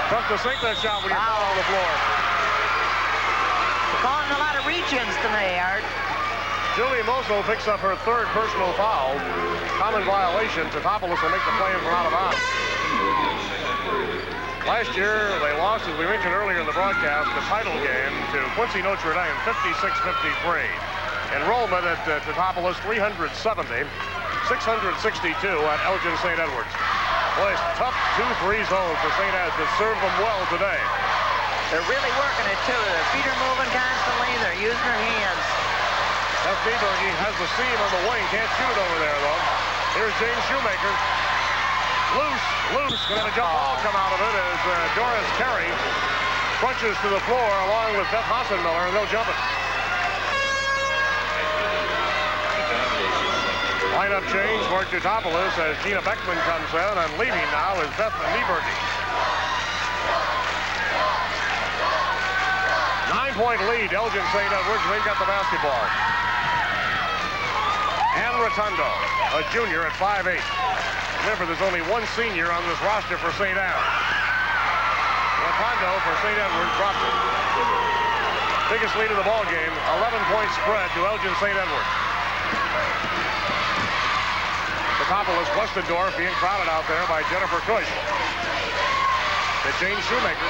Tough to sink that shot when you're on the floor. We're calling a lot of reach-ins tonight, Art. Julie Mosel picks up her 3rd personal foul. Common violation. Teutopolis will make the play from out of bounds. Last year, they lost, as we mentioned earlier in the broadcast, the title game to Quincy Notre Dame, 56-53. Enrollment at Teutopolis, 370. 662 at Elgin St. Edwards. Boy, it's tough 2-3 zones for St. Ed's that served them well today. They're really working it, too. Their feet are moving constantly. They're using their hands. Beth Nieberge has the seam on the wing. Can't shoot it over there, though. Here's Jane Shoemaker. Loose. Going to jump ball come out of it as Doris Carey crunches to the floor along with Beth Hassenmiller, and they'll jump it. Lineup change for Teutopolis as Gina Beckman comes in, and leaving now is Beth Nieberge. 9-point lead, Elgin St. Edwards. They've got the basketball. Ann Rotondo, a junior at 5'8". Remember, there's only one senior on this roster for St. Anne. Rotondo for St. Edwards dropped it. Biggest lead of the ball game, 11-point spread to Elgin St. Edwards. Teutopolis, Westendorf being crowded out there by Jennifer Cush. To Jane Shoemaker.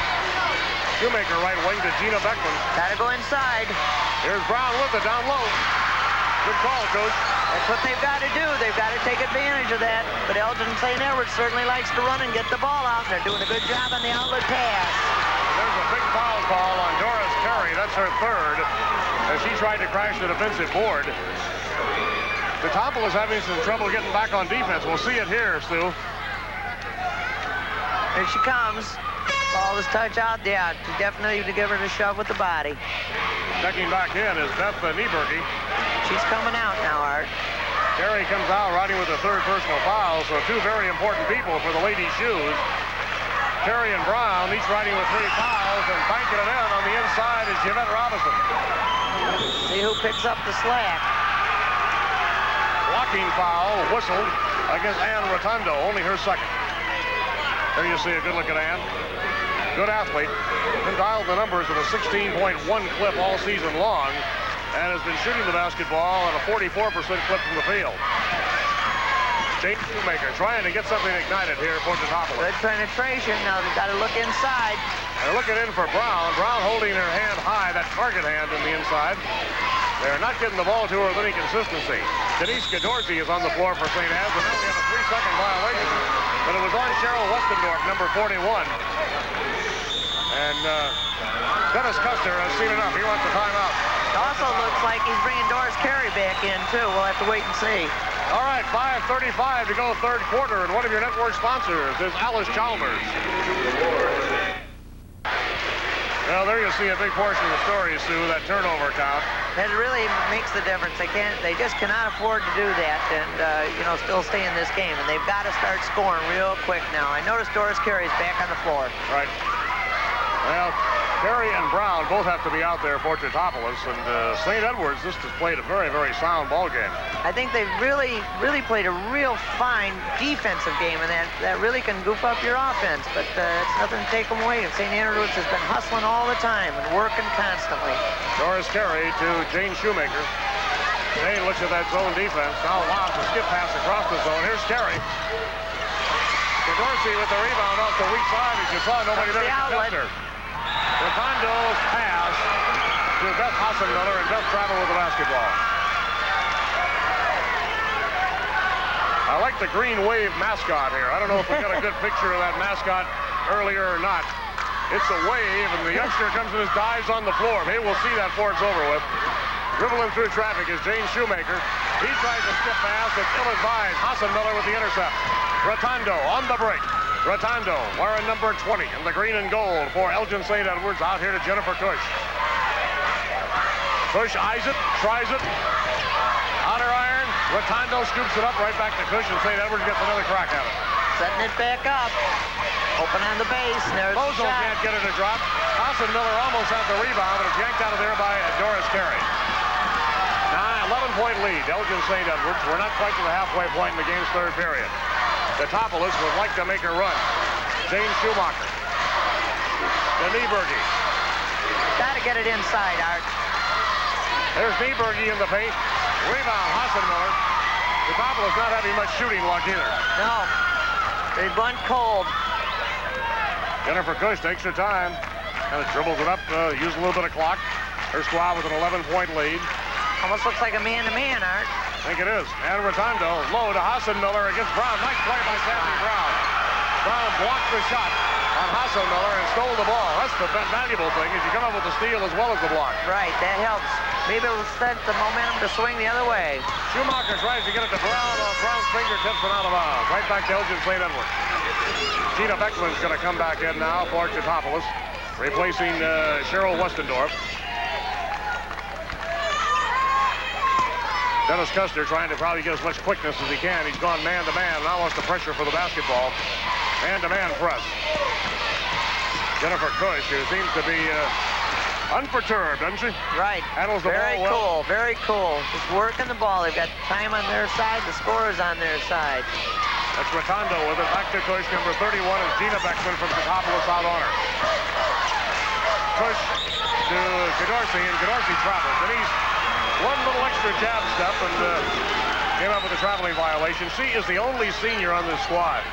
Shoemaker right wing to Gina Beckman. Got to go inside. Here's Brown with it down low. Good call, Coach. That's what they've got to do. They've got to take advantage of that. But Elgin St. Edwards certainly likes to run and get the ball out. They're doing a good job on the outlet pass. There's a big foul call on Doris Carey. That's her 3rd as she tried to crash the defensive board. Teutopolis having some trouble getting back on defense. We'll see it here, Stu. Here she comes. call his touch out? Yeah, definitely to give her the shove with the body. Checking back in is Beth Nieberge. She's coming out now, Art. Carey comes out riding with a third personal foul, so two very important people for the ladies' shoes. Carey and Brown each riding with 3 fouls, and banking it in on the inside is Yvette Robinson. See who picks up the slack. Blocking foul whistled against Ann Rotundo, only her second. There you see a good look at Ann. Good athlete. Been dialed the numbers with a 16.1 clip all season long, and has been shooting the basketball at a 44% clip from the field. Jane Shoemaker trying to get something ignited here for Teutopolis. Good penetration. Now they've got to look inside. They're looking in for Brown. Brown holding her hand high, that target hand in the inside. They're not getting the ball to her with any consistency. Denise Godorsey is on the floor for St. Anne's, and now we have a 3-second violation. But it was on Cheryl Westendorf, number 41. And Dennis Kuster has seen enough. He wants a timeout. It also looks like he's bringing Doris Carey back in, too. We'll have to wait and see. All right, 5:35 to go third quarter, and one of your network sponsors is Alice Chalmers. Well, there you see a big portion of the story, Sue, that turnover count. That really makes the difference. They just cannot afford to do that and, still stay in this game. And they've got to start scoring real quick now. I noticed Doris Carey's back on the floor. Right. Well, Carey and Brown both have to be out there for Teutopolis, and St. Edwards just has played a very, very sound ball game. I think they've really played a real fine defensive game, and that really can goof up your offense, but it's nothing to take them away. And St. Edwards has been hustling all the time and working constantly. Doris Carey to Jane Shoemaker. Jane looks at that zone defense. Now lobs a skip pass across the zone. Here's Carey. Dorsey with the rebound off the weak side. As you saw, nobody there to contest her. Rotundo's pass to Beth Hassenmiller, and Beth travel with the basketball. I like the Green Wave mascot here. I don't know if we got a good picture of that mascot earlier or not. It's a wave, and the youngster comes and dives on the floor. Maybe we'll see that before it's over with. Dribbling through traffic is Jane Shoemaker. He tries a skip pass. It's ill-advised. Hassenmiller with the intercept. Rotundo on the break. Rotundo wearing number 20 in the green and gold for Elgin St. Edwards. Out here to Jennifer Cush. Cush eyes it, tries it. Outer iron. Rotundo scoops it up right back to Cush, and St. Edwards gets another crack at it. Setting it back up. Open on the base. And there's Bozo can't get it to drop. Hassenmiller almost had the rebound, but it's yanked out of there by Doris Carey. Now, 11-point lead, Elgin St. Edwards. We're not quite to the halfway point in the game's third period. Teutopolis would like to make a run. Jane Shoemaker. To Nieberge. Got to get it inside, Art. There's Nieberge in the paint. Rebound, Hassenmiller. Teutopolis not having much shooting luck either. No. They bunt cold. Jennifer Cush takes her time. Kind of dribbles it up, use a little bit of clock. Her squad with an 11-point lead. Almost looks like a man-to-man, Art. I think it is. And Rotundo low to Hassenmiller against Brown. Nice play by Kathy Brown. Brown blocked the shot on Hassenmiller and stole the ball. That's the valuable thing, is you come up with the steal as well as the block. Right, that helps. Maybe it'll set the momentum to swing the other way. Schumacher tries to get it to Brown on Brown's fingertips and out of bounds. Right back to Elgin St. Edwards. Gina Beckman's going to come back in now for Teutopolis, replacing Cheryl Westendorf. Dennis Kuster trying to probably get as much quickness as he can. He's gone man-to-man. Now wants the pressure for the basketball. Man-to-man press. Jennifer Cush, who seems to be unperturbed, doesn't she? Right. Handles the very ball well. cool, very cool. Just working the ball. They've got time on their side. The scorer's on their side. That's Rotundo with it. Back to Cush. Number 31 is Gina Beckman from Teutopolis out on her. Cush to Godorsey, and Godorsey travels. Denise, one little extra jab step, and came up with a traveling violation. She is the only senior on this squad.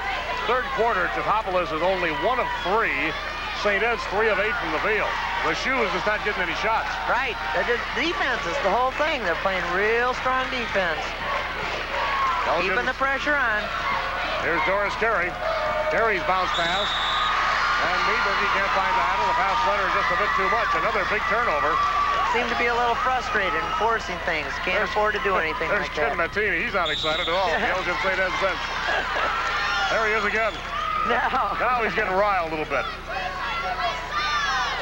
Third quarter, Teutopolis is only 1 of 3. St. Ed's 3 of 8 from the field. The shoes is not getting any shots. Right. The defense is the whole thing. They're playing real strong defense. Elgin. Keeping the pressure on. Here's Doris Carey. Carey's bounce pass. And Nieberge can't find the handle. The pass led her just a bit too much. Another big turnover. Seem to be a little frustrated in forcing things. Can't afford to do anything like that. There's Ken Mattini. He's not excited at all. The Elgin St. Ed's bench. There he is again. No. Now he's getting riled a little bit.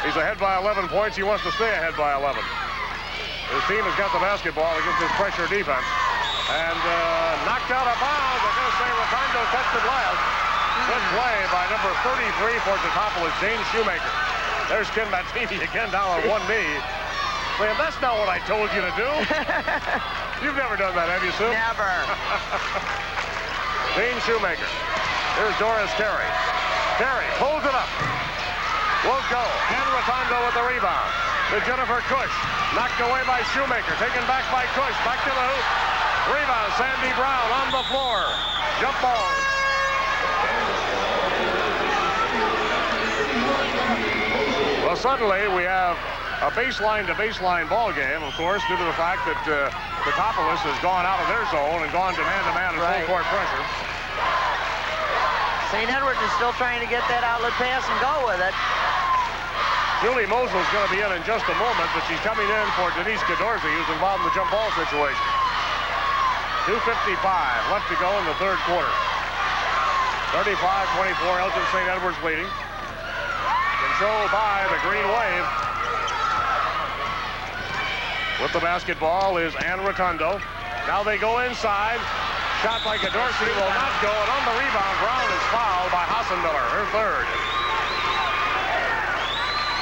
He's ahead by 11 points. He wants to stay ahead by 11. His team has got the basketball against his pressure defense. And knocked out of bounds. I'm going to say Rotundo touched it last. Good play by number 33 for Teutopolis, James Shoemaker. There's Ken Mattini again down on one knee. Saying, that's not what I told you to do. You've never done that, have you, Sue? Never. James Shoemaker. Here's Doris Carey. Carey pulls it up. Won't go. Ken Rotundo with the rebound. To Jennifer Cush. Knocked away by Shoemaker. Taken back by Cush. Back to the hoop. Rebound, Sandy Brown on the floor. Jump ball. Well, suddenly we have a baseline-to-baseline ball game, of course, due to the fact that Teutopolis has gone out of their zone and gone to man-to-man and full-court pressure. St. Edwards is still trying to get that outlet pass and go with it. Julie Mosel's going to be in just a moment, but she's coming in for Denise Cadorzi, who's involved in the jump ball situation. 2:55 left to go in the third quarter. 35-24, Elgin St. Edwards leading. Controlled by the Green Wave. With the basketball is Ann Rotundo. Now they go inside. Shot by Cadorzi will not go, and on the rebound, Brown is fouled by Hassenmiller, her third.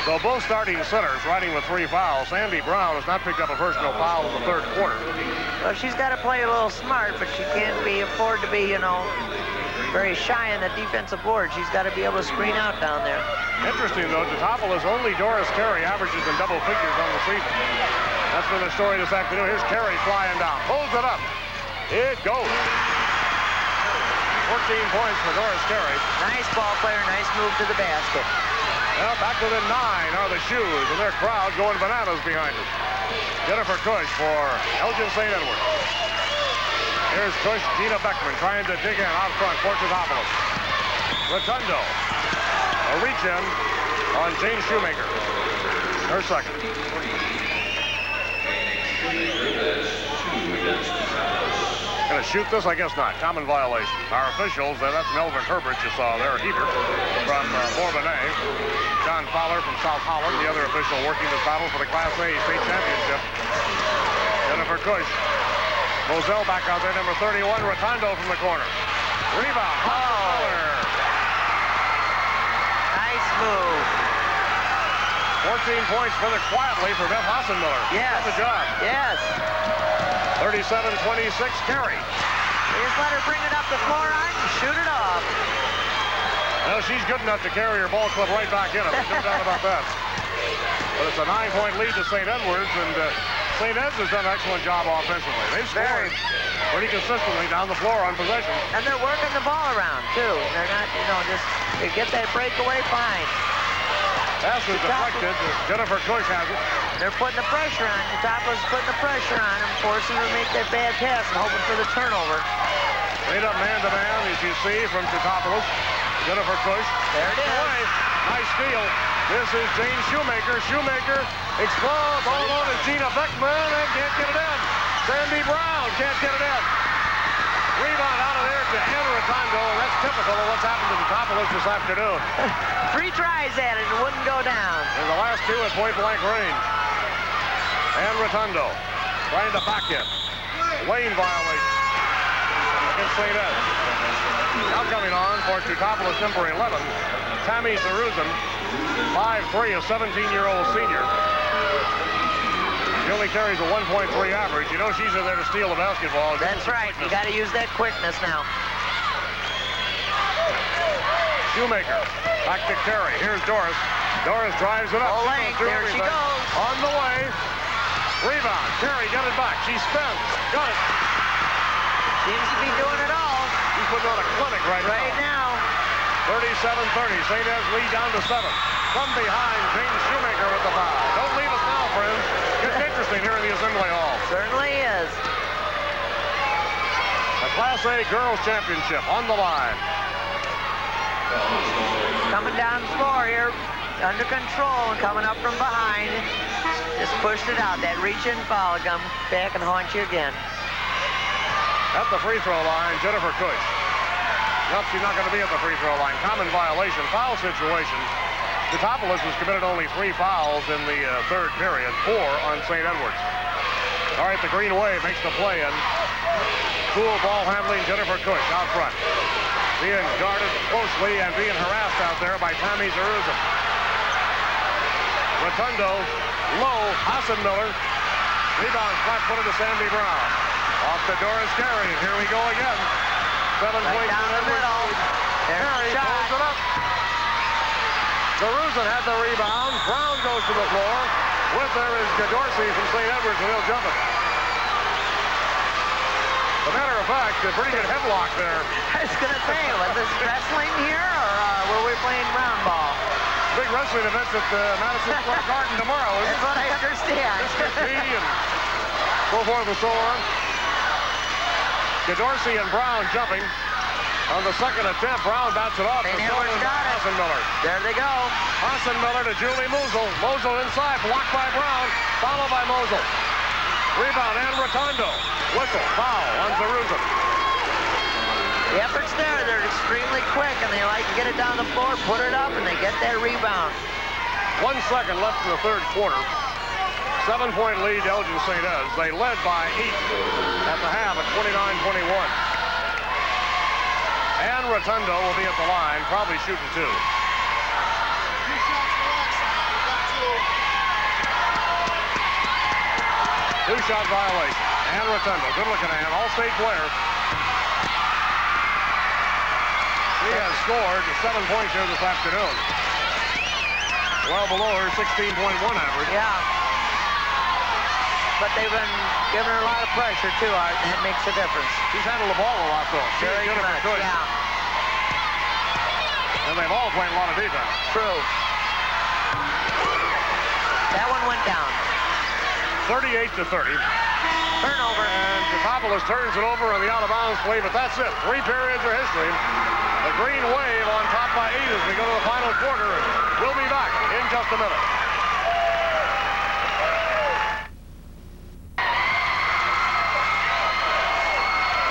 So both starting centers riding with 3 fouls. Sandy Brown has not picked up a personal foul in the third quarter. Well, she's got to play a little smart, but she can't afford to be, very shy on the defensive board. She's got to be able to screen out down there. Interesting, though, Teutopolis, only Doris Carey averages in double figures on the season. That's been the story this afternoon. Here's Carey flying down. Holds it up. It goes. 14 points for Doris Carey. Nice ball player, nice move to the basket. Well, back within 9 are the Shoes, and their crowd going bananas behind us. Jennifer Cush for Elgin St. Edwards. Here's Cush, Gina Beckman trying to dig in out front for Teutopolis. Rotundo. A reach in on Jane Shoemaker. Her second. Going to shoot this? I guess not. Common violation. Our officials, that's Melvin Herbert you saw there, Hebert from Bourbonnais. John Fowler from South Holland, the other official working this battle for the Class A state championship. Jennifer Cush. Moselle back out there, number 31, Rotundo from the corner. Rebound. Fowler. Nice move. 14 points further quietly for Beth Hassenmiller. Yes. Good job. Yes. 37-26, Carey. They just let her bring it up the floor and shoot it off. Well, she's good enough to carry her ball club right back in it. There's no doubt about that. But it's a 9-point lead to St. Edwards, and St. Ed's has done an excellent job offensively. They've scored pretty consistently down the floor on possession. And they're working the ball around, too. They're not, just they get that breakaway fine. Pass is deflected. Jennifer Cush has it. They're putting the pressure on. Teutopolis is putting the pressure on him, forcing him to make that bad pass and hoping for the turnover. Straight up man-to-man, as you see, from Teutopolis. Jennifer Cush. There it is. Nice steal. This is Jane Shoemaker. Shoemaker explodes. All on is Gina Beckman and can't get it in. Sandy Brown can't get it in. Rebound out of there to Ann Rotundo, and that's typical of what's happened to Teutopolis this afternoon. 3 tries at it and wouldn't go down. And the last 2 at point-blank range. Ann Rotundo trying to back it. Lane violation against St. Ed. Now coming on for Teutopolis number 11, Tammy Zaruzan, 5'3", a 17-year-old senior. She only carries a 1.3 average. You know she's in there to steal the basketball. That's right. You got to use that quickness now. Shoemaker. Back to Carey. Here's Doris. Doris drives it up. Full length. There she goes. On the way. Rebound. Carey got it back. She spins. Got it. Seems to be doing it all. She's putting on a clinic right now. 37-30. St. Ed's lead down to 7. From behind, James Shoemaker with the foul. Don't leave us now, friends. It's interesting here in the Assembly Hall. Certainly is. The Class A Girls Championship on the line. Coming down the floor here, under control and coming up from behind. Just pushed it out. That reach-in foul will come back and haunt you again. At the free throw line, Jennifer Cush. Nope, she's not going to be at the free throw line. Common violation, foul situation. Teutopolis has committed only 3 fouls in the third period, 4 on St. Edwards. All right, the Green Wave makes the play in. Cool ball handling, Jennifer Cush out front. Being guarded closely and being harassed out there by Tommy Zeruzin. Rotundo, low, Hassenmiller. Rebound flat-footed to Sandy Brown. Off to Doris Carey. Here we go again. 7 points down the middle. Carey pulls it up. Zeruzin had the rebound. Brown goes to the floor. With there is Dorsey from St. Edwards, and he'll jump it. As a matter of fact, a pretty good headlock there. I was going to say, was this wrestling here, or were we playing round ball? Big wrestling events at Madison Square Garden tomorrow, isn't it? That's what I understand. Mr. T and so forth and so on. Dorsey and Brown jumping. On the second attempt, Brown bats it off. St. Edwards got it. Hassenmiller. There they go. Hassenmiller to Julie Mosul. Mosul inside, blocked by Brown, followed by Mosul. Rebound and Rotundo. Whistle, foul on Zeruzin. The effort's there. They're extremely quick, and they like to get it down the floor, put it up, and they get that rebound. 1 second left in the third quarter. 7-point lead, Elgin St. Ed's. They led by 8 at the half at 29-21. And Rotundo will be at the line, probably shooting 2. Two-shot violation. And Rotundo, good-looking hand, all-state player. She has scored 7 points here this afternoon. Well below her 16.1 average. Yeah. But they've been giving her a lot of pressure, too, Art, and that makes a difference. She's handled the ball a lot, though. Very much, yeah. And they've all played a lot of defense. True. That one went down. 38-30. Turnover. And Teutopolis turns it over on the out-of-bounds play, but that's it. 3 periods are history. The Green Wave on top by 8 as we go to the final quarter. We'll be back in just a minute.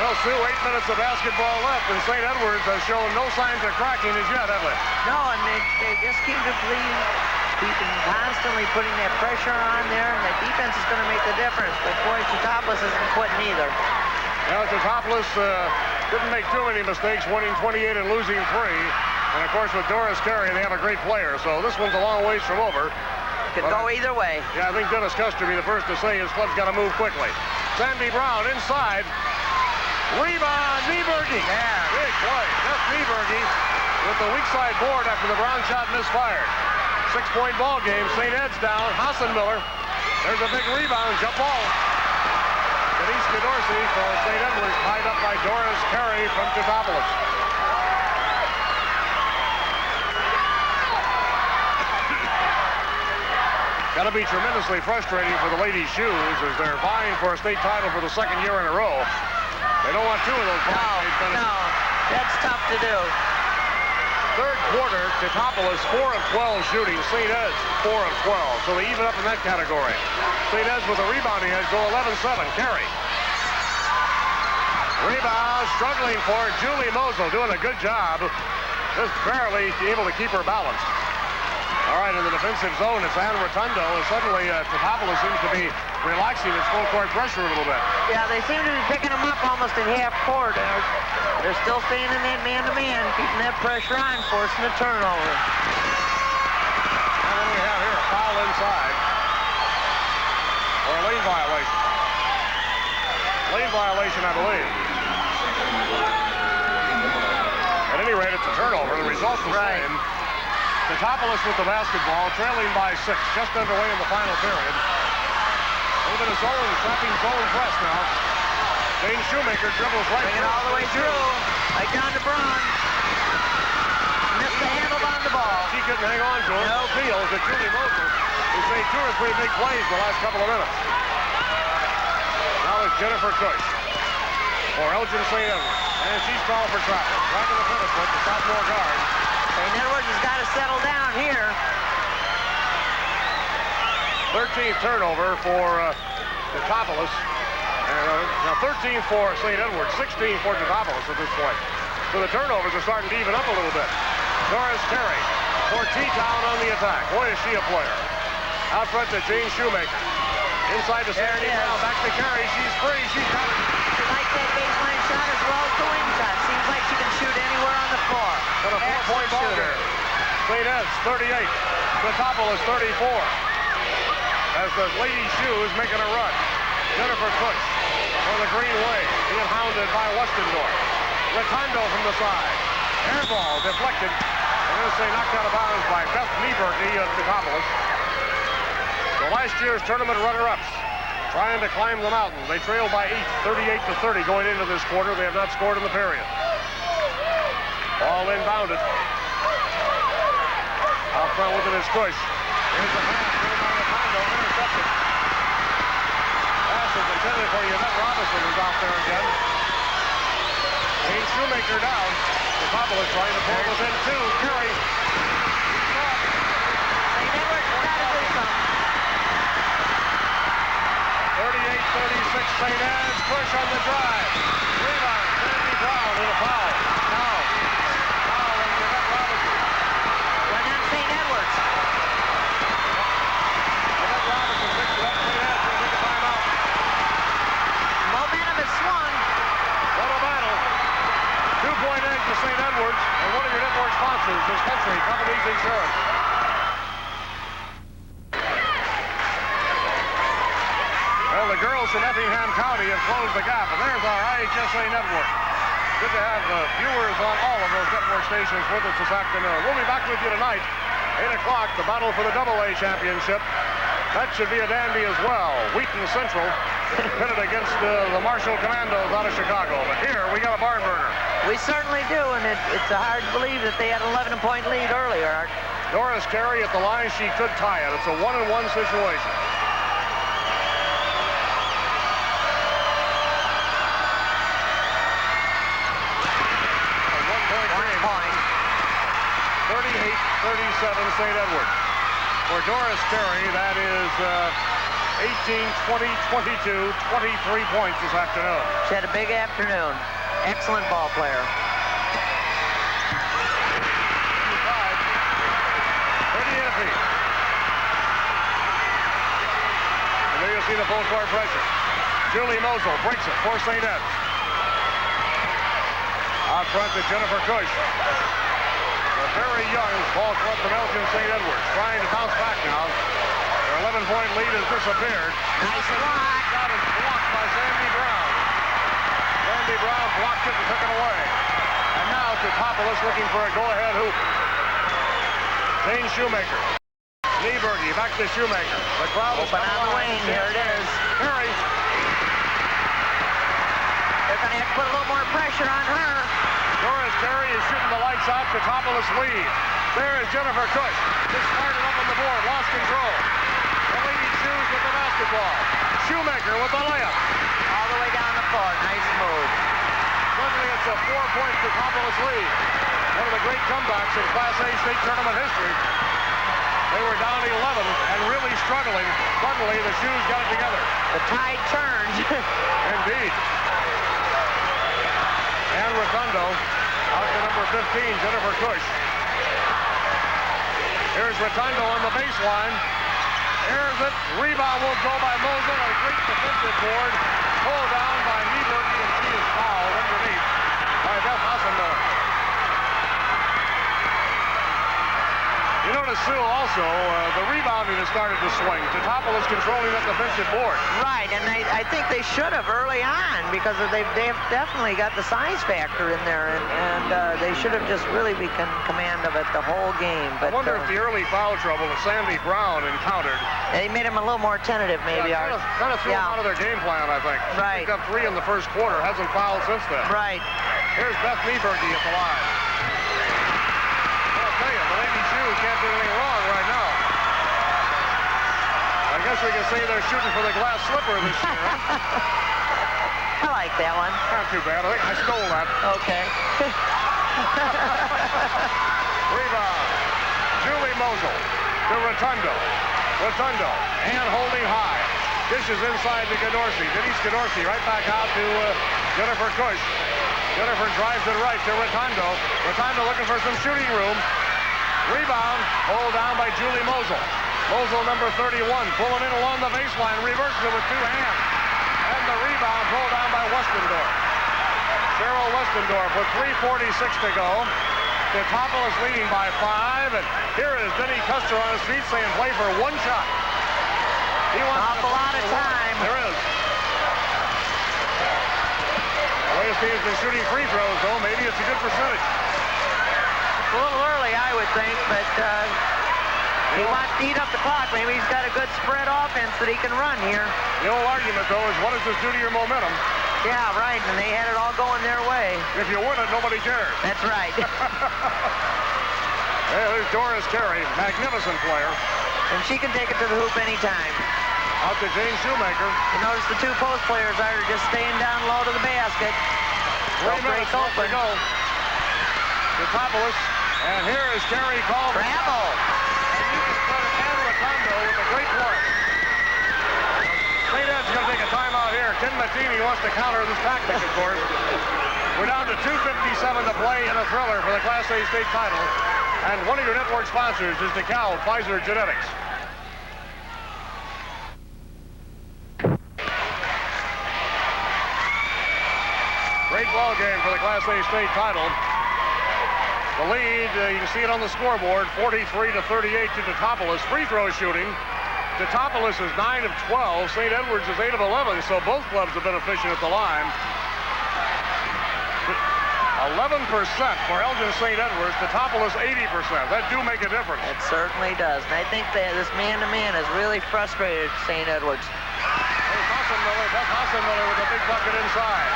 Well, Sue, 8 minutes of basketball left, and St. Edwards has shown no signs of cracking as yet, have they? No, and they just keep constantly putting that pressure on there, and the defense is going to make the difference. But boy, Teutopolis isn't quitting either. Now, Teutopolis didn't make too many mistakes, winning 28 and losing 3. And, of course, with Doris Carey, they have a great player. So this one's a long ways from over. Could go either way. Yeah, I think Dennis Kuster will be the first to say his club's got to move quickly. Sandy Brown inside. Rebound, Nieberge. Yeah. Big play. Jeff Nieberge with the weak side board after the Brown shot misfired. 6-point ball game. St. Ed's down. Hassenmiller. There's a big rebound. Jump ball. Denise Dorsey for St. Edwards, tied up by Doris Carey from Teutopolis. Got to be tremendously frustrating for the Lady Shoes as they're vying for a state title for the 2nd year in a row. They don't want 2 of those. No, that's tough to do. Third quarter, Teutopolis 4 of 12 shooting. St. Ed's 4 of 12. So they even up in that category. St. Ed's with a rebounding edge go 11-7. Carey. Rebound, struggling for Julie Mosul, doing a good job. Just barely able to keep her balanced. All right, in the defensive zone, it's Ann Rotundo. And suddenly, Teutopolis seems to be relaxing its full-court pressure a little bit. Yeah, they seem to be picking them up almost in half court. They're still staying in that man-to-man, keeping that pressure on, forcing a turnover. And then we have here a foul inside. Or a lane violation. Lane violation, I believe. At any rate, it's a turnover. The result's the same. Teutopolis with the basketball, trailing by 6, just underway in the final period. A little bit of zone, trapping zone press now. Jane Shoemaker dribbles right. Bring it all the way through. Right down to Braun. Missed the handle on the ball. She couldn't hang on to it. No feels that Julie Mosul has made 2 or 3 big plays the last couple of minutes. Now it's Jennifer Cush for Elgin St. Edwards. And she's called for trapping. Tracking the finish with the sophomore guard. St. Edwards has got to settle down here. 13th turnover for Teutopolis. Now 13th for St. Edwards, 16th for Teutopolis at this point. So the turnovers are starting to even up a little bit. Doris Carey for T-Town on the attack. Boy, is she a player. Out front to Jane Shoemaker. Inside to Sandy Brown. Back to Carey. She's free. She's got it. She likes that baseline shot as well as the wing shot. Seems like she can shoot anywhere on the floor. Got a 4-point ball game. St. Ed's 38. Teutopolis 34. As the Lady Shoes making a run. Jennifer Cook for the Green Wave, being hounded by Westendorf. Rotundo from the side. Air ball deflected. I'm going to say knocked out of bounds by Beth Nieberke of Teutopolis. The last year's tournament runner-ups trying to climb the mountain. They trail by 8, 38-30 going into this quarter. They have not scored in the period. Ball inbounded. Out front with it is Cush. Here's the pass. Rotundo intercepted. Pass is intended for Yvette Robinson, who's out there again. Jane Shoemaker down. Teutopolis trying to pull within 2. Carey. St. Edward's got to do something. 38-36 St. Ed's. Push on the drive. Rebound. Sandy Brown with a foul. Now. Foul on Yvette Robinson. Went on St. Edward's. Yvette Robinson picks it up. St. Ed's will take a timeout. Momentum has swung. What a battle. 2-point edge to St. Edward's. And one of your network sponsors is Country Companies Insurance. Well, the girls from Effingham County have closed the gap, and there's our IHSA network. Good to have viewers on all of those network stations with us this afternoon. We'll be back with you tonight, 8 o'clock, the battle for the AA championship. That should be a dandy as well. Wheaton Central pitted against the Marshall Commandos out of Chicago. But here, we got a barn burner. We certainly do, and it's hard to believe that they had an 11-point lead earlier, Art. Doris Carey at the line. She could tie it. It's a 1-1 situation. Point. 38-37 St. Edward. For Doris Carey, that is 18, 20, 22, 23 points this afternoon. She had a big afternoon. Excellent ball player. 38 apiece. And there you see the full court pressure. Julie Mosel breaks it for St. Ed's. Out front to Jennifer Cush. A very young ball club from Elgin St. Edwards trying to bounce back now. Their 11-point lead has disappeared. Nice block. Shot is blocked by Sandy Brown. Sandy Brown blocked it and took it away. And now Teutopolis looking for a go-ahead hoop. Jane Shoemaker. Nieberge back to Shoemaker. The crowd is open on the wing. Here it is. Carey. They're going to have to put a little more pressure on her. Doris Carey is shooting the lights out. Teutopolis lead. There is Jennifer Cush. Just fired it up on the board. Lost control. The Lady Shoes with the basketball. Shoemaker with the layup. All the way down the floor. Nice move. Suddenly it's a 4-point Teutopolis lead. One of the great comebacks in Class A state tournament history. They were down 11 and really struggling. Suddenly the Shoes got it together. The tide turned. Indeed. And Rotundo out to number 15, Jennifer Cush. Here's Rotundo on the baseline. Airs it. Rebound will go by Mosel. A great defensive board. Pulled down by Nieberge, and she is fouled underneath by Beth Hassenmiller. You notice, Sue, also, the rebounding has started to swing. Teutopolis controlling that defensive board. Right, and I think they should have early on because they've definitely got the size factor in there, and they should have just really been command of it the whole game. But I wonder if the early foul trouble that Sandy Brown encountered. They made him a little more tentative, maybe. Yeah, kind of threw him out of their game plan, I think. Right. Picked up 3 in the first quarter. Hasn't fouled since then. Right. Here's Beth Nieberge at the line. I'll tell you, the Lady Shoes can't do anything wrong right now. I guess we can say they're shooting for the glass slipper this year. I like that one. Not too bad. I think I stole that. Okay. Rebound. Julie Mosel to Rotundo. Rotundo. And holding high. Dishes inside to Gadorsi. Denise Gadorsi right back out to Jennifer Cush. Jennifer drives it right to Rotundo. Rotundo looking for some shooting room. Rebound, pulled down by Julie Mosel. Mosel, number 31, pulling in along the baseline, reverses it with 2 hands. And the rebound pulled down by Westendorf. Cheryl Westendorf with 3:46 to go. Teutopolis leading by 5. And here is Denny Kuster on his feet saying play for 1 shot. He wants Not a lot of time. There is. The way his team's been shooting free throws, though, maybe it's a good percentage. It's a little early, I would think, but he wants to eat up the clock. Maybe he's got a good spread offense that he can run here. The old argument, though, is what does this do to your momentum? Yeah, right, and they had it all going their way. If you win it, nobody cares. That's right. There's Doris Carey, magnificent player. And she can take it to the hoop anytime. Out to Jane Shoemaker. You notice the 2 post players are just staying down low to the basket. 3 minutes left to go. Teutopolis, and here is Carey called. Travel. And you can put Ann Rotundo with a great play. St. Ed's going to take a timeout here. Ken Mattini wants to counter this tactic, of course. We're down to 2:57 to play in a thriller for the Class A state title. And one of your network sponsors is DeKalb Pfizer Genetics. Great ball game for the Class A state title. The lead, you can see it on the scoreboard, 43-38 to Teutopolis. Free throw shooting. Teutopolis is 9 of 12. St. Edwards is 8 of 11, so both clubs have been efficient at the line. 11% for Elgin St. Edwards. Teutopolis 80%. That do make a difference. It certainly does. And I think that this man-to-man has really frustrated St. Edwards. There's Hassenmiller. Beth Hassenmiller with a big bucket inside.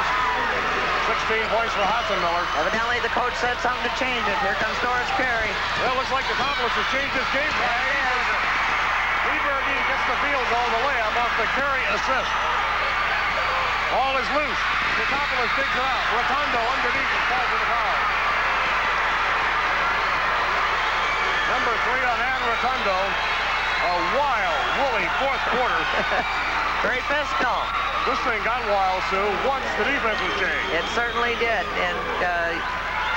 16 points for Hassenmiller. Evidently the coach said something to change it. Here comes Doris Carey. Well, it looks like Teutopolis has changed his game plan. Lieberge gets the field goal, the layup off the Carey assist. Ball is loose. Teutopolis digs it out. Rotundo underneath and falls to the foul. Number 3 on Ann Rotundo. A wild, woolly 4th quarter. Great physical. This thing got wild, Sue, once the defense was changed. It certainly did. And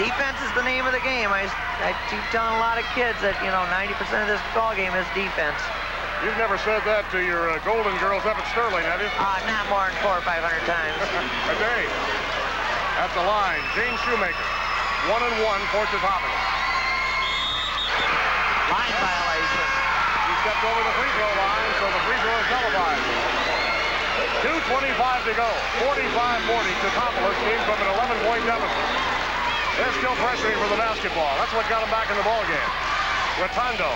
defense is the name of the game. I keep telling a lot of kids that, 90% of this ball game is defense. You've never said that to your Golden Girls up at Sterling, have you? Not more than 400 or 500 times. A day. At the line, Jane Shoemaker. 1-1 for Teutopolis. Line violation. He stepped over the free throw line, so the free throw is televised. 2:25 to go. 45-40. Teutopolis came from an 11-point deficit. They're still pressuring for the basketball. That's what got them back in the ball game. Rotundo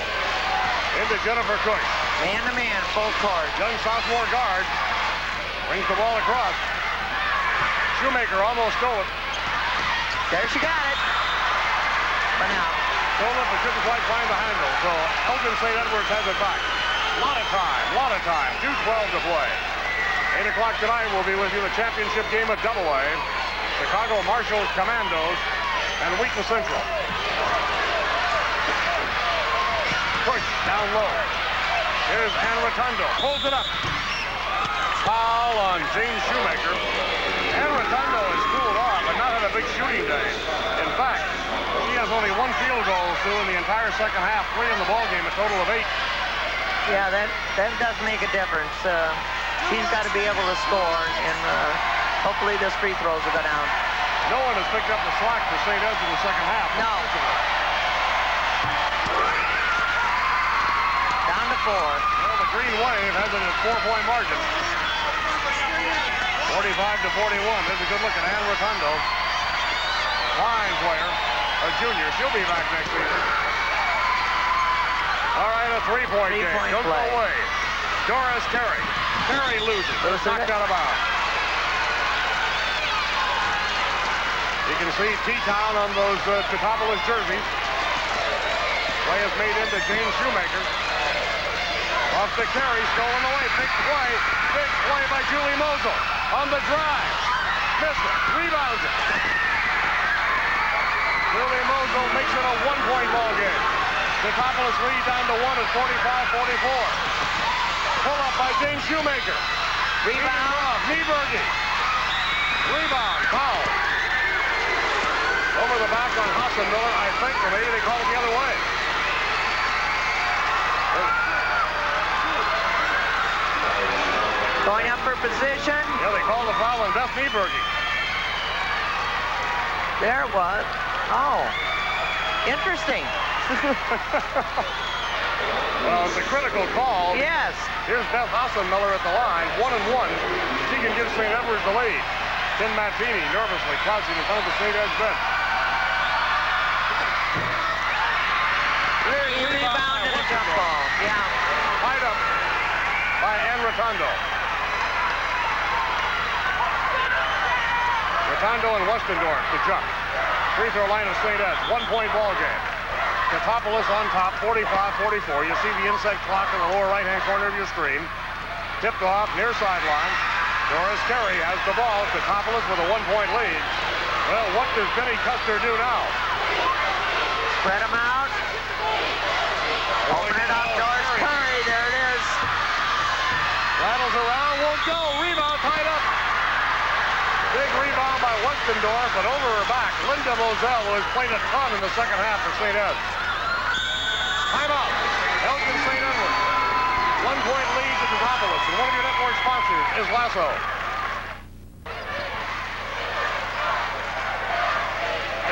into Jennifer Cook. Man-to-man, full court. Young sophomore guard brings the ball across. Shoemaker almost stole it. There she got it. But now. Stole it, but couldn't quite find the handle. So Elgin St. Edwards has it back. Lot of time. 2:12 to play. 8 o'clock tonight, we'll be with you the championship game at AA. Chicago Marshals Commandos and Wheaton Central. Push down low. Here's Ann Rotundo. Pulls it up. Foul on Jane Shoemaker. Ann Rotundo has cooled off but not had a big shooting day. In fact, she has only 1 field goal, Sue, in the entire second half. 3 in the ball game, a total of 8. Yeah, that does make a difference. She's got to be able to score, and hopefully this free throws will go down. No one has picked up the slack for St. Ed's in the second half. No. Down to 4. Well, the Green Wave has it at 4-point margin. 45-41. There's a good look at Ann Rotundo. Fine player, a junior. She'll be back next season. All right, a 3-point game. Don't go away. Doris Carey. Carey loses. It's knocked out of bounds. You can see T-Town on those Teutopolis jerseys. Play is made into Jane Shoemaker. Off to Carey, stolen away. Big play by Julie Mosel. On the drive. Missed it. Rebounds it. Julie Mosel makes it a 1-point ball game. Teutopolis lead down to 1 at 45-44. Pull up by Jane Shoemaker. Rebound. Lieberge. Rebound. Foul. Over the back on Hassenmiller, I think, or maybe they call it the other way. Going up for position. Yeah, they called the foul on Beth Nieberge. There it was. Oh, interesting. Well, it's a critical call. Yes. Here's Beth Hassenmiller at the line, 1-1. She can give St. Edwards the lead. Tim Mattini nervously crouching in front of the St. Ed's bench. Rebound and a jump ball. Yeah. Tied up by Ann Rotondo. Rotondo and Westendorf to jump. Free throw line of St. Ed's. 1-point ball game. Teutopolis on top, 45-44. You see the inside clock in the lower right-hand corner of your screen. Tipped off near sideline. Doris Carey has the ball. Teutopolis with a 1-point lead. Well, what does Benny Kuster do now? Spread them out. Open it up, Doris Carey. There it is. Rattles around, won't go. Rebound tied up. Big rebound by Westendorf, but over her back, Linda Moselle, who has played a ton in the second half for St. Ed's. Timeout. Elgin St. Edwards. 1-point lead to Teutopolis, and one of your network sponsors is Lasso.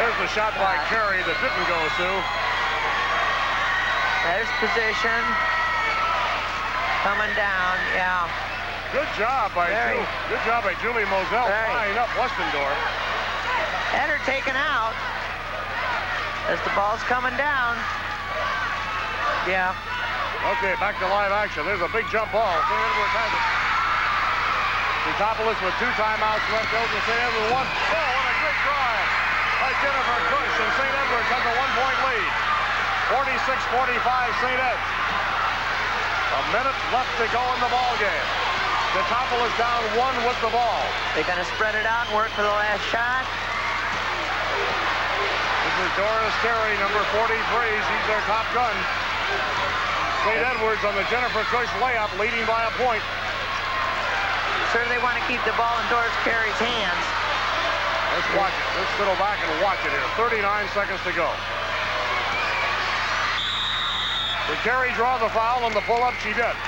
There's the shot by Carey that didn't go, Sue. There's position. Coming down, yeah. Good job by Julie Moselle tying up Westendorf. Had her taken out as the ball's coming down. Yeah. Okay, back to live action. There's a big jump ball. St. Edwards has it. Teutopolis with 2 timeouts left. Elgin St. Edwards with 1. Oh, what a good drive by Jennifer Cush, and St. Edwards has a 1-point lead. 46-45 St. Ed's. A minute left to go in the ball game. Teutopolis down 1 with the ball. They're going to spread it out and work for the last shot. This is Doris Carey, number 43. She's their top gun. St. Edwards on the Jennifer Cush layup, leading by a point. Sure, they want to keep the ball in Doris Carey's hands. Let's watch it. Let's settle back and watch it here. 39 seconds to go. Did Carey draw the foul on the pull-up? She did.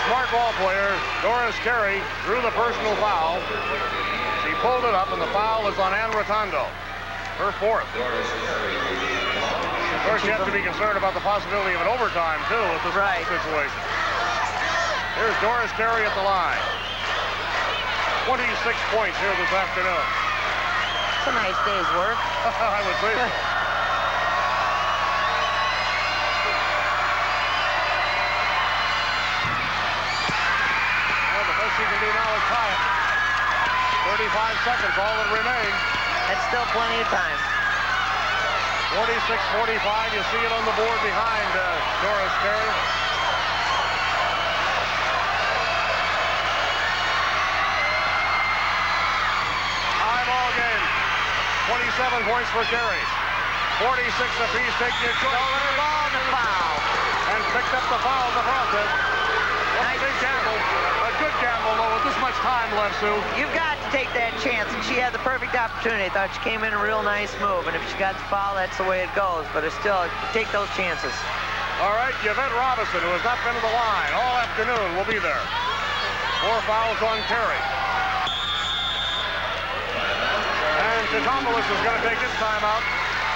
Smart ball player, Doris Carey, drew the personal foul. She pulled it up, and the foul is on Ann Rotondo. Her 4th. Of course, you have to be concerned about the possibility of an overtime, too, with this situation. Here's Doris Carey at the line. 26 points here this afternoon. It's a nice day's work. I would say so. Well, the best she can do now is tie it. 35 seconds, all that remains. That's still plenty of time. 46-45, you see it on the board behind Doris Carey. High ball game. 27 points for Carey. 46 apiece, take your choice. Stolen ball and the foul. And picked up the foul in the process. Nice big gamble. A good gamble, though, with this much time left, Sue. You've got to take that chance, and she had the perfect opportunity. I thought she came in a real nice move, and if she got the foul, that's the way it goes. But it's still, take those chances. All right, Yvette Robinson, who has not been to the line all afternoon, will be there. 4 fouls on Carey. And Teutopolis is going to take his timeout.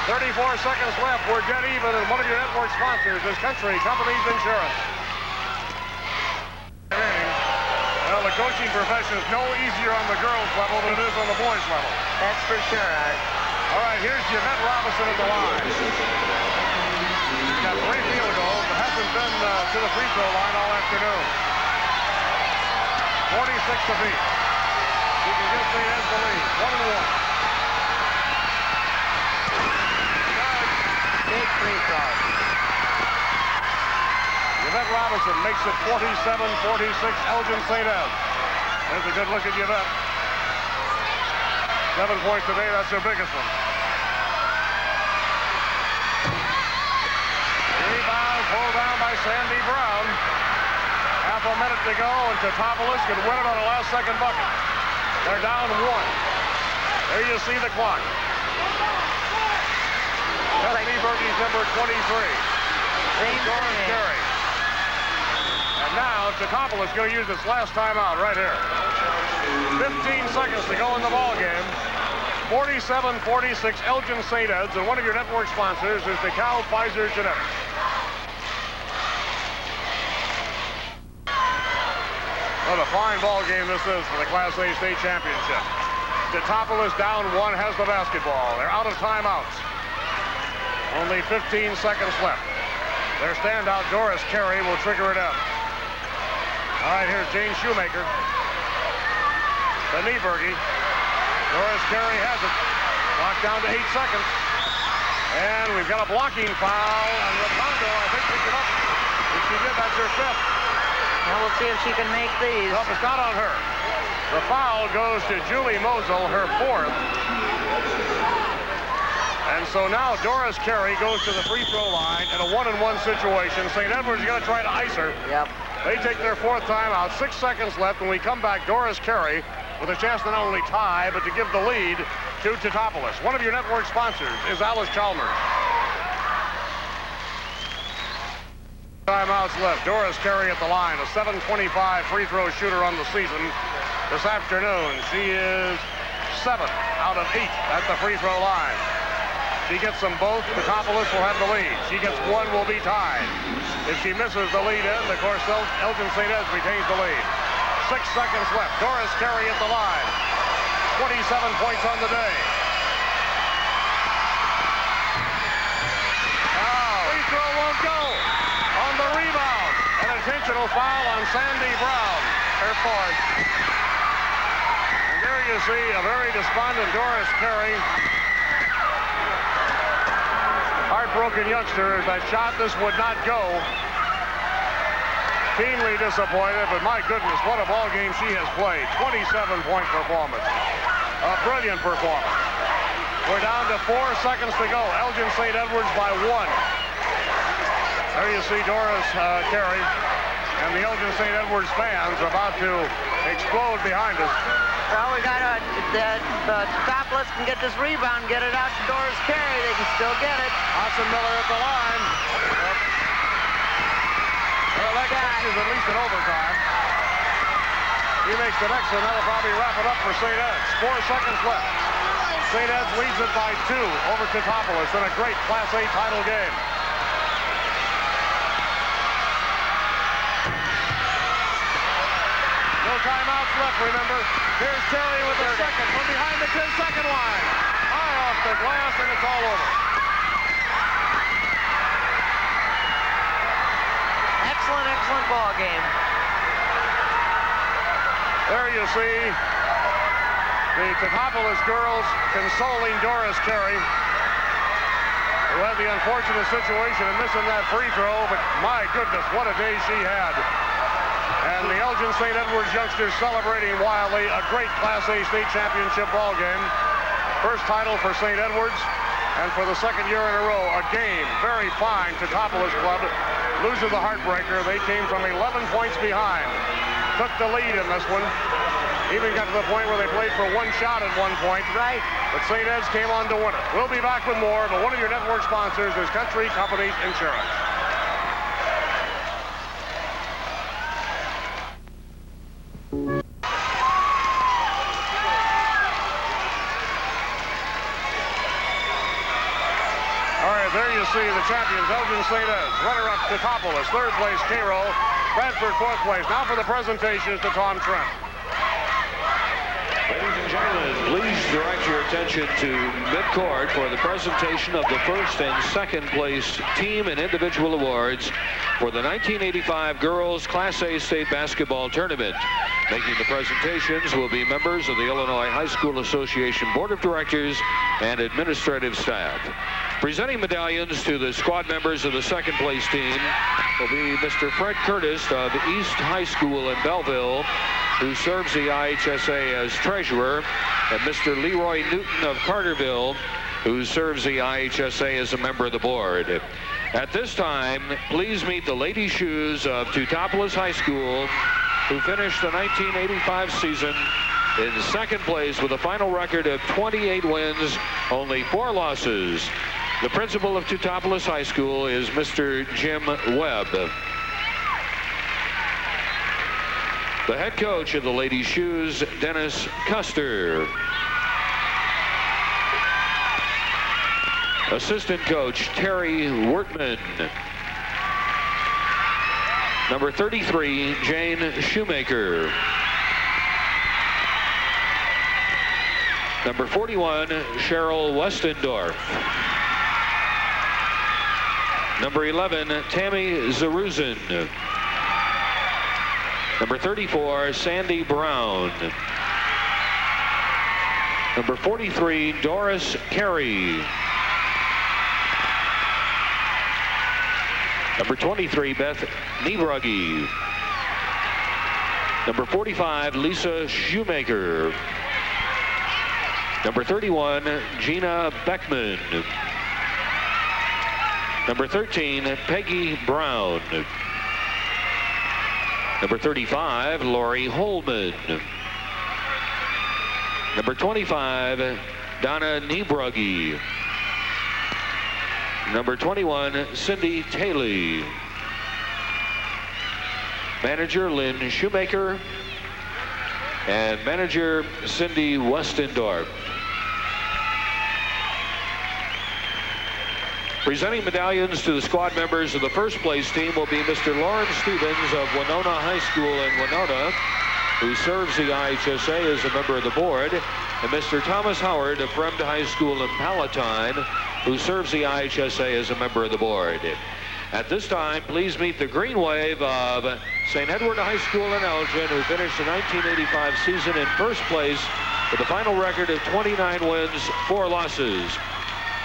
34 seconds left. We're dead even, and one of your network sponsors is Country Companies Insurance. Well, the coaching profession is no easier on the girls' level than it is on the boys' level. That's for sure, Art. All right, here's Yvette Robinson at the line. She's got 3 field goals, but hasn't been to the free throw line all afternoon. 46 apiece. She can give St. Ed's the lead. 1-1. Big free throw. Yvette Robinson makes it 47-46, Elgin St. Ed's. There's a good look at Yvette. 7 points today, that's her biggest one. Rebound pulled down by Sandy Brown. Half a minute to go, and Teutopolis could win it on a last-second bucket. They're down 1. There you see the clock. Beth Nieberge's number 23. Same Doris Carey. And now Teutopolis is going to use its last timeout right here. 15 seconds to go in the ball game. 47-46 Elgin St. Ed's, and one of your network sponsors is DeKalb Pfizer Genetics. What a fine ball game this is for the Class A state championship. Teutopolis down one, has the basketball. They're out of timeouts. Only 15 seconds left. Their standout, Doris Carey, will trigger it up. All right, here's Jane Shoemaker. The Nieberge. Doris Carey has it. Clock down to 8 seconds. And we've got a blocking foul. And Rapondo, I think, picked it up. If she did, that's her fifth. Now we'll see if she can make these. Nope, it's not on her. The foul goes to Julie Mosel, her fourth. And so now Doris Carey goes to the free throw line in a 1-on-1 situation. St. Edward's going to try to ice her. Yep. They take their fourth timeout. 6 seconds left. When we come back, Doris Carey with a chance to not only tie, but to give the lead to Teutopolis. One of your network sponsors is Alice Chalmers. Timeouts left. Doris Carey at the line, a 725 free throw shooter on the season. This afternoon, she is 7 out of 8 at the free throw line. She gets them both, Teutopolis will have the lead. She gets one, will be tied. If she misses the lead in, of course, Elgin St. Ed's retains the lead. 6 seconds left. Doris Carey at the line. 27 points on the day. Free throw won't go. On the rebound, an intentional foul on Sandy Brown, her fourth. And there you see a very despondent Doris Carey. Heartbroken youngster. As that shot, this would not go. Keenly disappointed, but my goodness, what a ball game she has played. 27-point performance. A brilliant performance. We're down to 4 seconds to go. Elgin St. Edwards by 1. There you see Doris Carey, and the Elgin St. Edwards fans are about to explode behind us. Well, we got Teutopolis can get this rebound, get it out to Doris Carey. They can still get it. Austin Miller at the line. Well, that catches at least in overtime. He makes the next one. That'll probably wrap it up for St. Ed's. 4 seconds left. St. Ed's leads it by 2 over Teutopolis in a great Class A title game. No timeouts left, remember. Here's Terry with the second from behind the 10-second line. High off the glass, and it's all over. Excellent ball game. There you see the Teutopolis girls consoling Doris Carey, who had the unfortunate situation of missing that free throw, but my goodness, what a day she had. And the Elgin St. Edwards youngsters celebrating wildly a great Class A state championship ball game. First title for St. Edwards, and for the second year in a row, a game. Very fine. Teutopolis club loses the heartbreaker. They came from 11 points behind. Took the lead in this one. Even got to the point where they played for 1 shot at one point. Right. But St. Ed's came on to win it. We'll be back with more, but one of your network sponsors is Country Companies Insurance. There you see the champions, Elgin St. Ed's. Runner-up, Teutopolis. Third place, Cairo. Bradford, fourth place. Now for the presentations to Tom Trent. Ladies and gentlemen, please direct your attention to midcourt for the presentation of the first and second place team and individual awards for the 1985 Girls Class A State Basketball Tournament. Making the presentations will be members of the Illinois High School Association Board of Directors and administrative staff. Presenting medallions to the squad members of the second place team will be Mr. Fred Curtis of East High School in Belleville, who serves the IHSA as treasurer, and Mr. Leroy Newton of Carterville, who serves the IHSA as a member of the board. At this time, please meet the Lady Shoes of Teutopolis High School, who finished the 1985 season in second place with a final record of 28 wins, only 4 losses. The principal of Teutopolis High School is Mr. Jim Webb. The head coach of the Ladies Shoes, Dennis Kuster. Assistant coach, Terry Wertman. Number 33, Jane Shoemaker. Number 41, Cheryl Westendorf. Number 11, Tammy Zaruzen. Number 34, Sandy Brown. Number 43, Doris Carey. Number 23, Beth Niebrugge. Number 45, Lisa Shoemaker. Number 31, Gina Beckman. Number 13, Peggy Brown. Number 35, Lori Holman. Number 25, Donna Niebrugge. Number 21, Cindy Taylor. Manager, Lynn Shoemaker. And manager, Cindy Westendorf. Presenting medallions to the squad members of the first place team will be Mr. Lawrence Stevens of Winona High School in Winona, who serves the IHSA as a member of the board, and Mr. Thomas Howard of Fremd High School in Palatine, who serves the IHSA as a member of the board. At this time, please meet the green wave of St. Edward High School in Elgin, who finished the 1985 season in first place with a final record of 29 wins, 4 losses.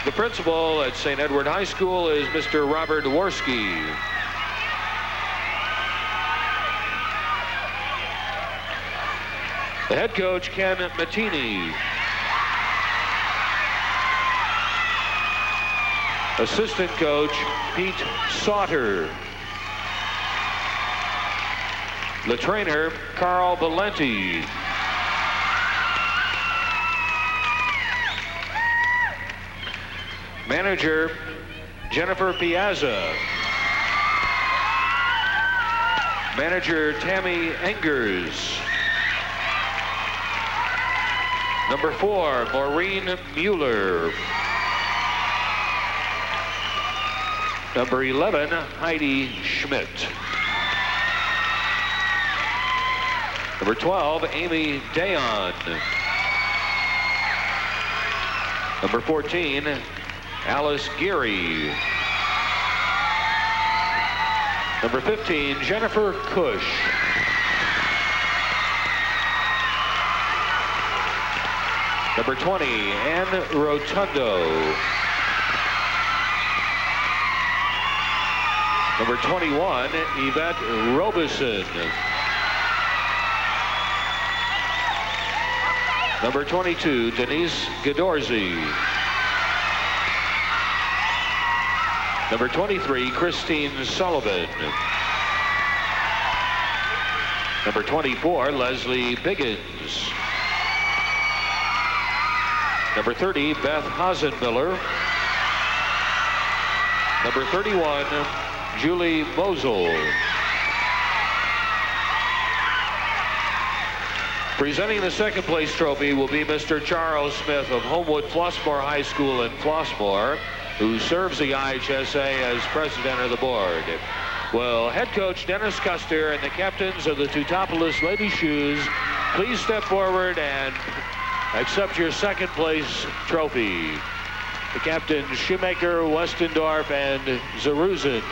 The principal at St. Edward High School is Mr. Robert Worski. The head coach, Ken Mattini. Assistant coach, Pete Sauter. The trainer, Carl Valenti. Manager, Jennifer Piazza. Manager, Tammy Engers. Number 4, Maureen Mueller. Number 11, Heidi Schmidt. Number 12, Amy Dayon. Number 14, Alice Geary. Number 15, Jennifer Cush. Number 20, Ann Rotundo. Number 21, Yvette Robeson. Number 22, Denise Gadorzi. Number 23, Christine Sullivan. Number 24, Leslie Biggins. Number 30, Beth Hasenmiller. Number 31, Julie Mosel. Presenting the second place trophy will be Mr. Charles Smith of Homewood Flossmoor High School in Flossmoor, who serves the IHSA as president of the board. Well, head coach Dennis Kuster and the captains of the Teutopolis Lady Shoes, please step forward and accept your second place trophy. The captains Shoemaker, Westendorf, and Zaruzen.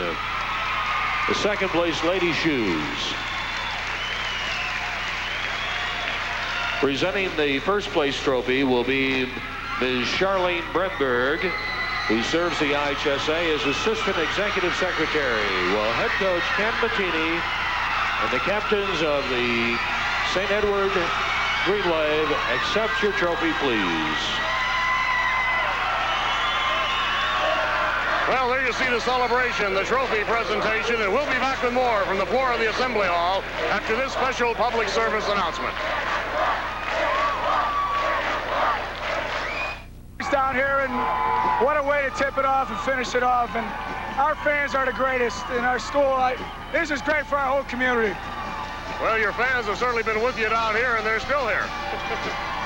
The second place Lady Shoes. Presenting the first place trophy will be Ms. Charlene Bremberg, who serves the IHSA as Assistant Executive Secretary. Well, head coach Ken Mattini and the captains of the St. Edward Green Wave, accept your trophy, please. Well, there you see the celebration, the trophy presentation, and we'll be back with more from the floor of the Assembly Hall after this special public service announcement. Down here, and what a way to tip it off and finish it off. And our fans are the greatest in our school. This is great for our whole community. Well, your fans have certainly been with you down here, and they're still here.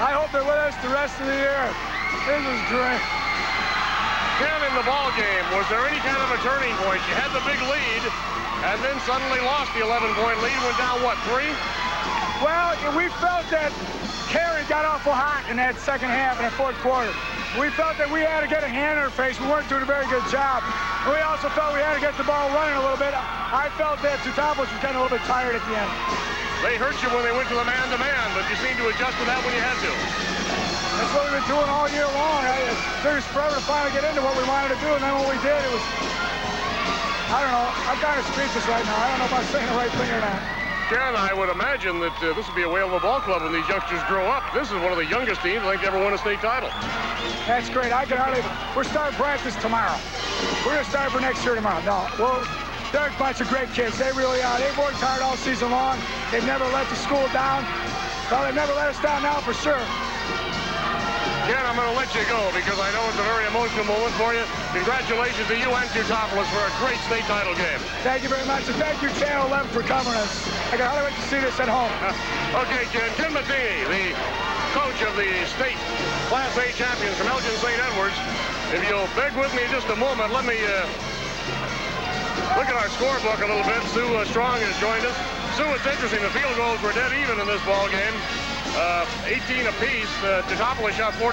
I hope they're with us the rest of the year. This is great. Ken, in the ball game, was there any kind of a turning point? You had the big lead, and then suddenly lost the 11-point lead, went down, what, 3? Well, we felt that Carey got awful hot in that second half, in that fourth quarter. We felt that we had to get a hand in her face. We weren't doing a very good job. And we also felt we had to get the ball running a little bit. I felt that Teutopolis was getting a little bit tired at the end. They hurt you when they went to the man-to-man, but you seemed to adjust to that when you had to. That's what we've been doing all year long. It took us forever to finally get into what we wanted to do, and then when we did, it was, I don't know, I'm kind of speechless right now. I don't know if I'm saying the right thing or not. Ken, I would imagine that this would be a whale of a ball club when these youngsters grow up. This is one of the youngest teams I think to ever win a state title. That's great. I can hardly. We're starting practice tomorrow. We're going to start for next year tomorrow. No, well, they're a bunch of great kids. They really are. They've worked hard all season long. They've never let the school down. Well, they've never let us down now for sure. Ken, I'm going to let you go because I know it's a very emotional moment for you. Congratulations to you and Teutopolis for a great state title game. Thank you very much, and thank you, Channel 11, for covering us. I can hardly wait to see this at home. Okay, Ken Mattini, the coach of the state Class A champions from Elgin St. Edwards. If you'll beg with me just a moment, let me look at our scorebook a little bit. Sue Strong has joined us. Sue, it's interesting. The field goals were dead even in this ball game. 18 apiece. Teutopolis shot 45%.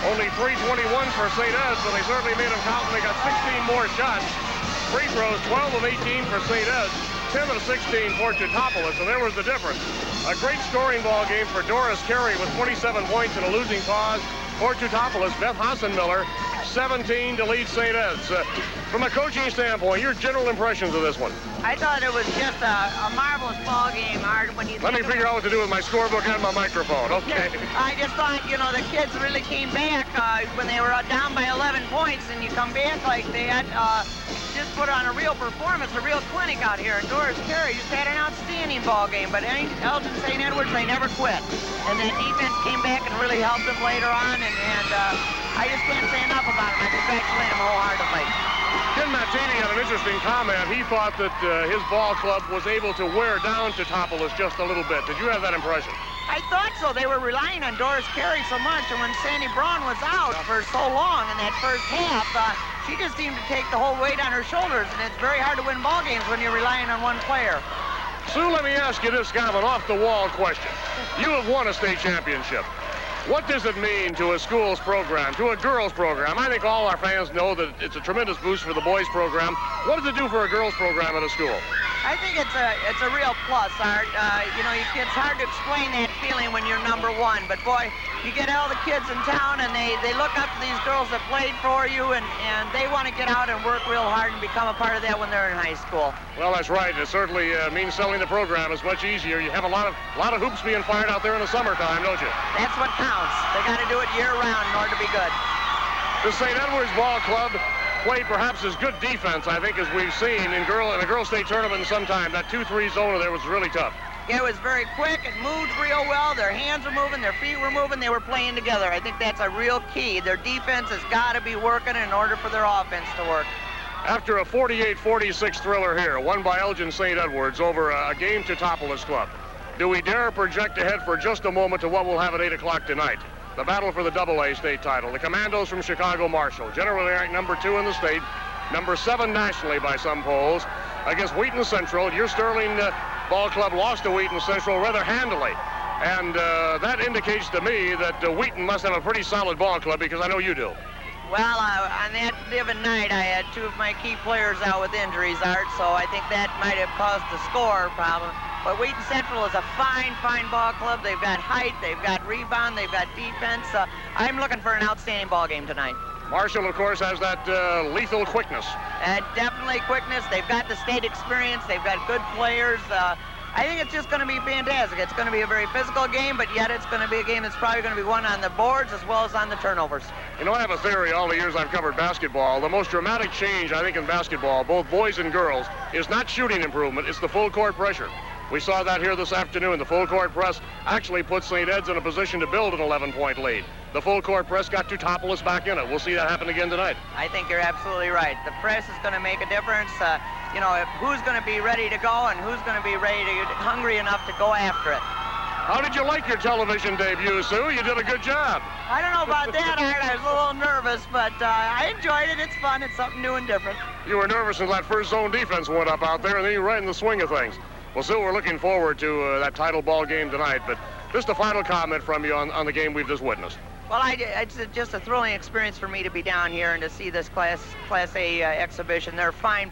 Only 321 for St. Ed's, so they certainly made them count, and they got 16 more shots. Free throws, 12 of 18 for St. Ed's, 10 of 16 for Teutopolis, and there was the difference. A great scoring ball game for Doris Carey with 27 points in a losing cause. For Teutopolis, Beth Hassenmiller, 17 to lead St. Ed's. From a coaching standpoint, your general impressions of this one? I thought it was just a marvelous ball game, Art. When you let me figure out what to do with my scorebook and my microphone. Okay. I just thought, you know, the kids really came back when they were down by 11 points, and you come back like they had just put on a real performance, a real clinic out here. And Doris Carey just had an outstanding ball game, but Elgin St. Edwards, they never quit. And that defense came back and really helped them later on, and I just can't say enough about them. I congratulate them wholeheartedly. Ken Mattini had an interesting comment. He thought that his ball club was able to wear down Teutopolis just a little bit. Did you have that impression? I thought so. They were relying on Doris Carey so much, and when Sandy Braun was out for so long in that first half, she just seemed to take the whole weight on her shoulders, and it's very hard to win ball games when you're relying on one player. Sue, let me ask you this kind of an off-the-wall question. You have won a state championship. What does it mean to a school's program, to a girls' program? I think all our fans know that it's a tremendous boost for the boys' program. What does it do for a girls' program at a school? I think it's a real plus, Art. You know, it's hard to explain that feeling when you're number one, but boy, you get all the kids in town, and they look up to these girls that played for you, and they want to get out and work real hard and become a part of that when they're in high school. Well, that's right. It certainly means selling the program is much easier. You have a lot of hoops being fired out there in the summertime, don't you? That's what counts. They got to do it year-round in order to be good. The St. Edwards Ball Club played perhaps as good defense, I think, as we've seen in a girls' state tournament in some time. That 2-3 zone there was really tough. It was very quick. It moved real well. Their hands were moving. Their feet were moving. They were playing together. I think that's a real key. Their defense has got to be working in order for their offense to work. After a 48-46 thriller here, won by Elgin St. Edwards over a game Teutopolis club, do we dare project ahead for just a moment to what we'll have at 8 o'clock tonight? The battle for the AA state title. The Commandos from Chicago Marshall, generally ranked number 2 in the state, number 7 nationally by some polls, against Wheaton Central. Your Sterling ball club lost to Wheaton Central rather handily. And that indicates to me that Wheaton must have a pretty solid ball club, because I know you do. Well, on that given night, I had 2 of my key players out with injuries, Art, so I think that might have caused the score problem. But Wheaton Central is a fine ball club. They've got height, they've got rebound, they've got defense. I'm looking for an outstanding ball game tonight. Marshall, of course, has that lethal quickness. Definitely quickness. They've got the state experience. They've got good players. I think it's just going to be fantastic. It's going to be a very physical game, but yet it's going to be a game that's probably going to be won on the boards as well as on the turnovers. You know, I have a theory all the years I've covered basketball. The most dramatic change, I think, in basketball, both boys and girls, is not shooting improvement. It's the full court pressure. We saw that here this afternoon. The full court press actually put St. Ed's in a position to build an 11-point lead. the full court press got Teutopolis back in it. We'll see that happen again tonight. I think you're absolutely right. The press is going to make a difference. You know, who's going to be ready to go and who's going to be hungry enough to go after it. How did you like your television debut, Sue? You did a good job. I don't know about that, Art. I was a little nervous, but I enjoyed it. It's fun. It's something new and different. You were nervous until that first zone defense went up out there, and then you were right in the swing of things. Well, Sue, we're looking forward to that title ball game tonight, but just a final comment from you on the game we've just witnessed. Well, it's just a thrilling experience for me to be down here and to see this Class A exhibition. They're fine